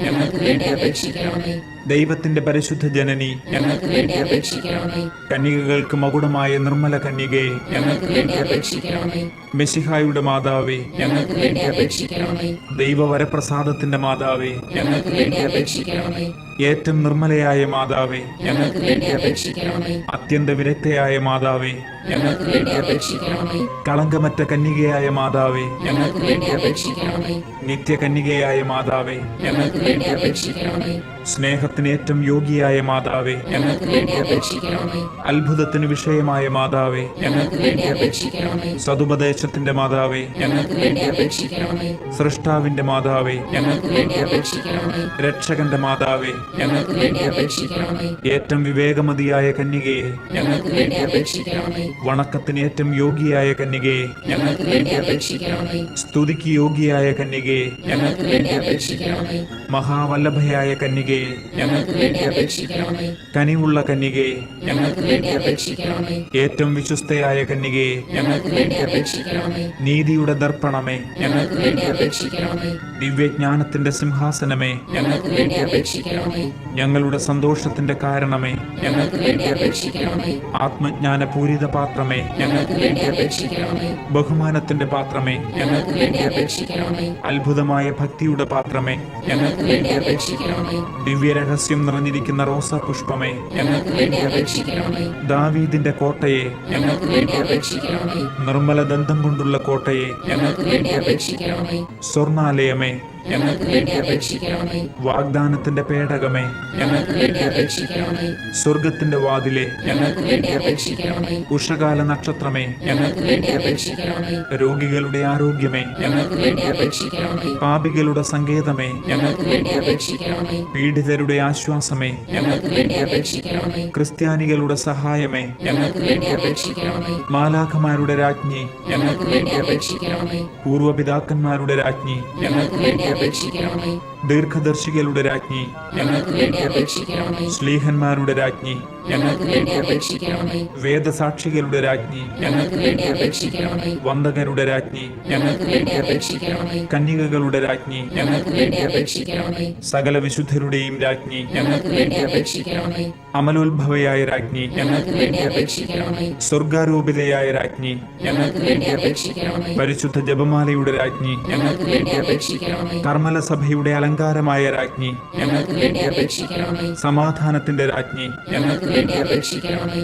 ഞങ്ങൾക്ക് വേണ്ടി അപേക്ഷിക്കണമേ. ദൈവത്തിന്റെ പരിശുദ്ധ ജനനി, ഞങ്ങൾക്ക് വേണ്ടി അപേക്ഷിക്കണമേ. കന്യകകൾക്ക് മകുടമായ നിർമ്മല കന്യകയെ, ഞങ്ങൾക്ക് വേണ്ടി അപേക്ഷിക്കണമേ. മെശിഹായുടെ മാതാവേ, ഞങ്ങൾക്ക് വേണ്ടി അപേക്ഷിക്കണമേ. ദൈവവരപ്രസാദത്തിന്റെ മാതാവേ, ഞങ്ങൾക്ക് വേണ്ടി അപേക്ഷിക്കണമേ. ഏറ്റവും നിർമ്മലയായ മാതാവേ, ഞങ്ങൾക്ക് വേണ്ടി അപേക്ഷിക്കണമേ. അത്യന്ത വിരക്തയായ മാതാവേ, ഞങ്ങൾക്ക് വേണ്ടി അപേക്ഷിക്കണമേ. കളങ്കമറ്റ കന്യകയായ മാതാവേ, ഞങ്ങൾക്ക് വേണ്ടി അപേക്ഷിക്കണമേ. നിത്യകന്യകയായ മാതാവേ, ഞങ്ങൾക്ക് വേണ്ടി അപേക്ഷിക്കണമേ. സ്നേഹത്തിന് ഏറ്റവും യോഗ്യയായ മാതാവേ, ഞങ്ങൾക്ക് വേണ്ടി അപേക്ഷിക്കണമേ. അത്ഭുതത്തിന് വിഷയമായ മാതാവേ, ഞങ്ങൾക്ക് വേണ്ടി അപേക്ഷിക്കണമേ. സതുപദേശത്തിന്റെ മാതാവേ, ഞങ്ങൾക്ക് വേണ്ടി അപേക്ഷിക്കണമേ. സൃഷ്ടാവിന്റെ മാതാവേ, ഞങ്ങൾക്ക് വേണ്ടി അപേക്ഷിക്കണമേ. രക്ഷകന്റെ മാതാവേ, ഞങ്ങൾക്ക് വേണ്ടി അപേക്ഷിക്കണമേ. ഏറ്റവും വിവേകമതിയായ കന്യകയെ, ഞങ്ങൾക്ക് വേണ്ടി അപേക്ഷിക്കണമേ. വണക്കത്തിന് ഏറ്റവും യോഗ്യയായ കന്യകയെ, ഞങ്ങൾക്ക് വേണ്ടി അപേക്ഷിക്കണമേ. സ്തുതിക്ക് യോഗ്യയായ കന്യകയെ, ഞങ്ങൾക്ക് വേണ്ടി അപേക്ഷിക്കണമേ. മഹാവല്ലഭയായ കന്യകയെ, ഞങ്ങൾക്ക് വേണ്ടി അപേക്ഷിക്കണമേ. കനിവുള്ള കന്യകയെ, ഞങ്ങൾക്ക് വേണ്ടി അപേക്ഷിക്കണമേ. ഏറ്റവും വിശ്വസ്തയായ കന്യകയെ, ഞങ്ങൾക്ക് വേണ്ടി അപേക്ഷിക്കണമേ. നീതിയുടെ ദർപ്പണമേ, ഞങ്ങൾക്ക് വേണ്ടി അപേക്ഷിക്കണമേ. ദിവ്യജ്ഞാനത്തിന്റെ സിംഹാസനമേ, ഞങ്ങൾക്ക് വേണ്ടി അപേക്ഷിക്കണമേ. ഞങ്ങളുടെ സന്തോഷത്തിന്റെ കാരണമേ, ഞങ്ങൾക്ക് വേണ്ടി അപേക്ഷിക്കണമേ. ആത്മജ്ഞാന പൂരിത പാത്രമേ, ഞങ്ങൾക്ക് വേണ്ടി അപേക്ഷിക്കണമേ. ബഹുമാനത്തിന്റെ പാത്രമേ, ഞങ്ങൾക്ക് വേണ്ടി അപേക്ഷിക്കണമേ. അത്ഭുതമായ ഭക്തിയുടെ പാത്രമേ, ഞങ്ങൾക്ക് വേണ്ടി അപേക്ഷിക്കണമേ. ദിവ്യരഹസ്യം നിറഞ്ഞിരിക്കുന്ന റോസാ പുഷ്പമേ, ഞങ്ങൾക്ക് വേണ്ടി അപേക്ഷിക്കണമേ. ദാവീദിന്റെ കോട്ടയെ, ഞങ്ങൾക്ക് വേണ്ടി അപേക്ഷിക്കണമേ. നിർമ്മല ദന്തം കൊണ്ടുള്ള കോട്ടയെ, ഞങ്ങൾക്ക് വേണ്ടി അപേക്ഷിക്കണമേ. സ്വർണാലയമേ, ഞങ്ങൾക്ക് വേണ്ടി അപേക്ഷിക്കണമേ. വാഗ്ദാനത്തിന്റെ പേടകമേ, ഞങ്ങൾക്ക് വേണ്ടി അപേക്ഷിക്കണമേ. സ്വർഗത്തിന്റെ വാതിലെ, ഞങ്ങൾക്ക് വേണ്ടി അപേക്ഷിക്കണമേ. ഉഷകാല നക്ഷത്രമേ, ഞങ്ങൾക്ക് വേണ്ടി അപേക്ഷിക്കണമേ. രോഗികളുടെ ആരോഗ്യമേ, ഞങ്ങൾക്ക് വേണ്ടി അപേക്ഷിക്കണമേ. പാപികളുടെ സങ്കേതമേ, ഞങ്ങൾക്ക് വേണ്ടി അപേക്ഷിക്കണമേ. പീഡിതരുടെ ആശ്വാസമേ, ഞങ്ങൾക്ക് വേണ്ടി അപേക്ഷിക്കണമേ. ക്രിസ്ത്യാനികളുടെ സഹായമേ, ഞങ്ങൾക്ക് വേണ്ടി അപേക്ഷിക്കണമേ. മാലാഖമാരുടെ രാജ്ഞി, ഞങ്ങൾക്ക് വേണ്ടി അപേക്ഷിക്കണമേ. പൂർവപിതാക്കന്മാരുടെ രാജ്ഞി, ഞങ്ങൾക്ക് വേണ്ടി അപേക്ഷിക്കണമേ. ദീർഘദർശികളുടെ രാജ്ഞി, ഞങ്ങൾക്ക് വേണ്ടി അപേക്ഷിക്കണമേ. ശ്ലീഹന്മാരുടെ രാജ്ഞി, ഞങ്ങൾക്ക് വേണ്ടി അപേക്ഷിക്കണമേ. വേദസാക്ഷികളുടെ രാജ്ഞി, ഞങ്ങൾക്ക് വേണ്ടി അപേക്ഷിക്കണമേ. വന്ദകരുടെ രാജ്ഞി, ഞങ്ങൾക്ക് വേണ്ടി അപേക്ഷിക്കണമേ. കന്യകകളുടെ രാജ്ഞി, ഞങ്ങൾക്ക് വേണ്ടി അപേക്ഷിക്കണമേ. സകല വിശുദ്ധരുടെയും രാജ്ഞി, ഞങ്ങൾക്ക് വേണ്ടി അപേക്ഷിക്കണമേ. അമലോത്ഭവയായ രാജ്ഞി, ഞങ്ങൾക്ക് വേണ്ടി അപേക്ഷിക്കണമേ. സ്വർഗാരൂപിതയായ രാജ്ഞി, ഞങ്ങൾക്ക് വേണ്ടി അപേക്ഷിക്കണമേ. പരിശുദ്ധ ജപമാലയുടെ രാജ്ഞി, ഞങ്ങൾക്ക് വേണ്ടി അപേക്ഷിക്കണമേ. കർമ്മല സഭയുടെ അലങ്കാര അലങ്കാരമായ രാജ്ഞി, ഞങ്ങൾക്ക് വേണ്ടി അപേക്ഷിക്കണമേ. സമാധാനത്തിന്റെ രാജ്ഞി, ഞങ്ങൾക്ക് വേണ്ടി അപേക്ഷിക്കണമേ.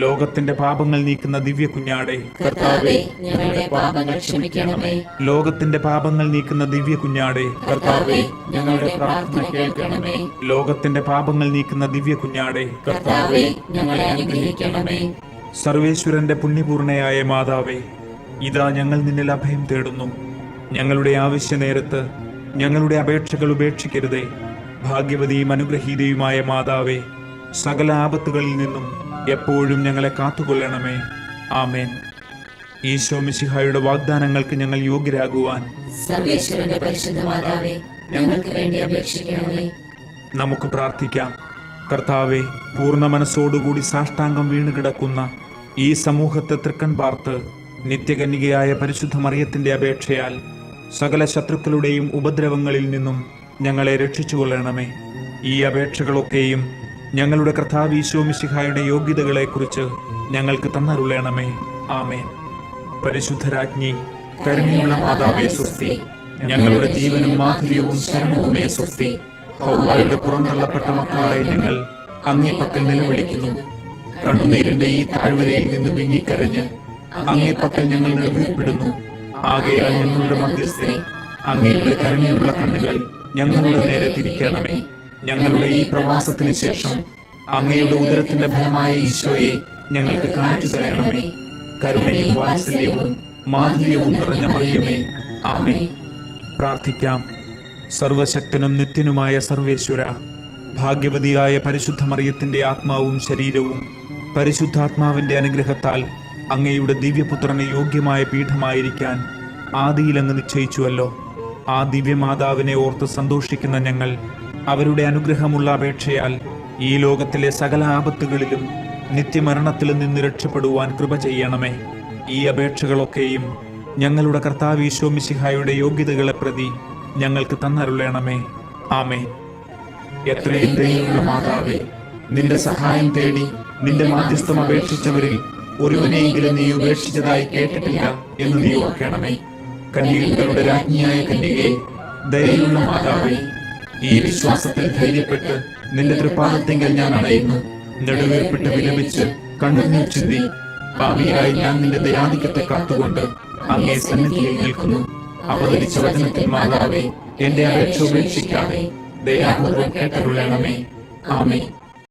ലോകത്തിന്റെ പാപങ്ങൾ നീക്കുന്ന ദിവ്യ കുഞ്ഞാടെ, കർത്താവേ, ഞങ്ങളുടെ പാപങ്ങൾ ക്ഷമിക്കണമേ. ലോകത്തിന്റെ പാപങ്ങൾ നീക്കുന്ന ദിവ്യ കുഞ്ഞാടെ, കർത്താവേ, ഞങ്ങളുടെ പ്രാർത്ഥന കേൾക്കണമേ. ലോകത്തിന്റെ പാപങ്ങൾ നീക്കുന്ന ദിവ്യ കുഞ്ഞാടെ, കർത്താവേ, ഞങ്ങളെ അനുഗ്രഹിക്കണമേ. സർവേശ്വരന്റെ പുണ്യപൂർണയായ മാതാവേ, ഇതാ ഞങ്ങൾ നിന്നിൽ അഭയം തേടുന്നു. ഞങ്ങളുടെ ആവശ്യ നേരത്ത് ഞങ്ങളുടെ അപേക്ഷകൾ ഉപേക്ഷിക്കരുതേ. ഭാഗ്യവതിയും അനുഗ്രഹീതയുമായ മാതാവേ, സകല ആപത്തുകളിൽ നിന്നും എപ്പോഴും ഞങ്ങളെ കാത്തുകൊള്ളണമേ. ആമേൻ. ഈശോ മിശിഹായുടെ വാഗ്ദാനങ്ങൾക്ക് ഞങ്ങൾ യോഗ്യരാകുവാൻ സർവേശ്വരന്റെ പരിശുദ്ധ മാതാവേ, ഞങ്ങൾക്ക് വേണ്ടി അപേക്ഷിക്കണമേ. നമുക്ക് പ്രാർത്ഥിക്കാം. കർത്താവെ, പൂർണ്ണ മനസ്സോടുകൂടി സാഷ്ടാംഗം വീണുകിടക്കുന്ന ഈ സമൂഹത്തെ തൃക്കൺ പാർത്ത് നിത്യകന്യകയായ പരിശുദ്ധ മറിയത്തിന്റെ അപേക്ഷയാൽ സകല ശത്രുക്കളുടെയും ഉപദ്രവങ്ങളിൽ നിന്നും ഞങ്ങളെ രക്ഷിച്ചുകൊള്ളണമേ. ഈ അപേക്ഷകളൊക്കെയും ഞങ്ങളുടെ കർത്താവ് ഈശോ മിശിഹായുടെ യോഗ്യതകളെക്കുറിച്ച് ഞങ്ങൾക്ക് തന്നരുളണമേ. ആമേൻ. പരിശുദ്ധരാജ്ഞി, കരുണയുള്ള മാതാവേ സ്വസ്തി. ഞങ്ങളുടെ ജീവനും മാധുര്യവും ശരണവുമേ സ്വസ്തി. ഹൗവായുടെ പുറന്തള്ളപ്പെട്ട മക്കളായ ഞങ്ങൾ അങ്ങേ പക്കൽ നിലവിളിക്കുന്നു. കണ്ണുനീരിന്റെ ഈ താഴ്വരയിൽ നിന്ന് വിങ്ങിക്കരഞ്ഞ് അങ്ങേ പക്കൽ ഞങ്ങൾ നിർവീർപ്പെടുന്നു. ആകയാൽ ഞങ്ങളുടെ മധ്യസ്ഥെ, അങ്ങയുടെ കരുണയുള്ള കണ്ണുകൾ ഞങ്ങളുടെ നേരെ തിരിക്കണമേ. ഞങ്ങളുടെ ഈ പ്രവാസത്തിന് ശേഷം അങ്ങയുടെ ഉദരത്തിന്റെ ഫലമായ ഈശോയെ ഞങ്ങൾക്ക് കാണിച്ചു തരണമേ. കരുണയും വാത്സല്യവും മാധുര്യവും നിറഞ്ഞ മറിയമേ, ആമേൻ. പ്രാർത്ഥിക്കാം. സർവശക്തനും നിത്യനുമായ സർവേശ്വര, ഭാഗ്യവതിയായ പരിശുദ്ധ മറിയത്തിന്റെ ആത്മാവും ശരീരവും പരിശുദ്ധാത്മാവിന്റെ അനുഗ്രഹത്താൽ അങ്ങയുടെ ദിവ്യപുത്രന് യോഗ്യമായ പീഠമായിരിക്കാൻ ആദിയിൽ അങ്ങ് നിശ്ചയിച്ചുവല്ലോ. ആ ദിവ്യമാതാവിനെ ഓർത്ത് സന്തോഷിക്കുന്ന ഞങ്ങൾ അവരുടെ അനുഗ്രഹമുള്ള അപേക്ഷയാൽ ഈ ലോകത്തിലെ സകല ആപത്തുകളിലും നിത്യമരണത്തിലും നിന്ന് രക്ഷപ്പെടുവാൻ കൃപ ചെയ്യണമേ. ഈ അപേക്ഷകളൊക്കെയും ഞങ്ങളുടെ കർത്താവ് ഈശോ മിശിഹായുടെ യോഗ്യതകളെ പ്രതി ഞങ്ങൾക്ക് തന്നരുളണമേ. ആമേൻ. എത്രയും ദയയുള്ള മാതാവേ, നിന്റെ സഹായം തേടി നിന്റെ മാധ്യസ്ഥം അപേക്ഷിച്ചവരിൽ ഒരുവനെയെങ്കിലും നീ ഉപേക്ഷിച്ചതായി കേട്ടിട്ടില്ല എന്ന് നീ ഓർക്കണമേ. കന്യകകളുടെ രാജ്ഞിയായ കന്യകയെ, ദയയുള്ള മാതാവേ, ഈ വിശ്വാസത്തിൽ ധൈര്യപ്പെട്ട് നിന്റെ തൃപ്പാദത്തെങ്കിൽ ഞാൻ അണയുന്നു. നെടുവേർപ്പെട്ട് വിലപിച്ച് കണ്ണുനീർ ചിന്തി പാപിയായി ഞാൻ നിന്റെ ദയാധിക്യത്തെ കാത്തുകൊണ്ട് അങ്ങേ സന്നിധിയിൽ നിൽക്കുന്നു. അവതരിച്ച വചനത്തിൽ മാതാവേ, എന്റെ അപേക്ഷ ഉപേക്ഷിക്കാതെ ദയാപൂർവം കേട്ടരുളണമേ. ആമേൻ.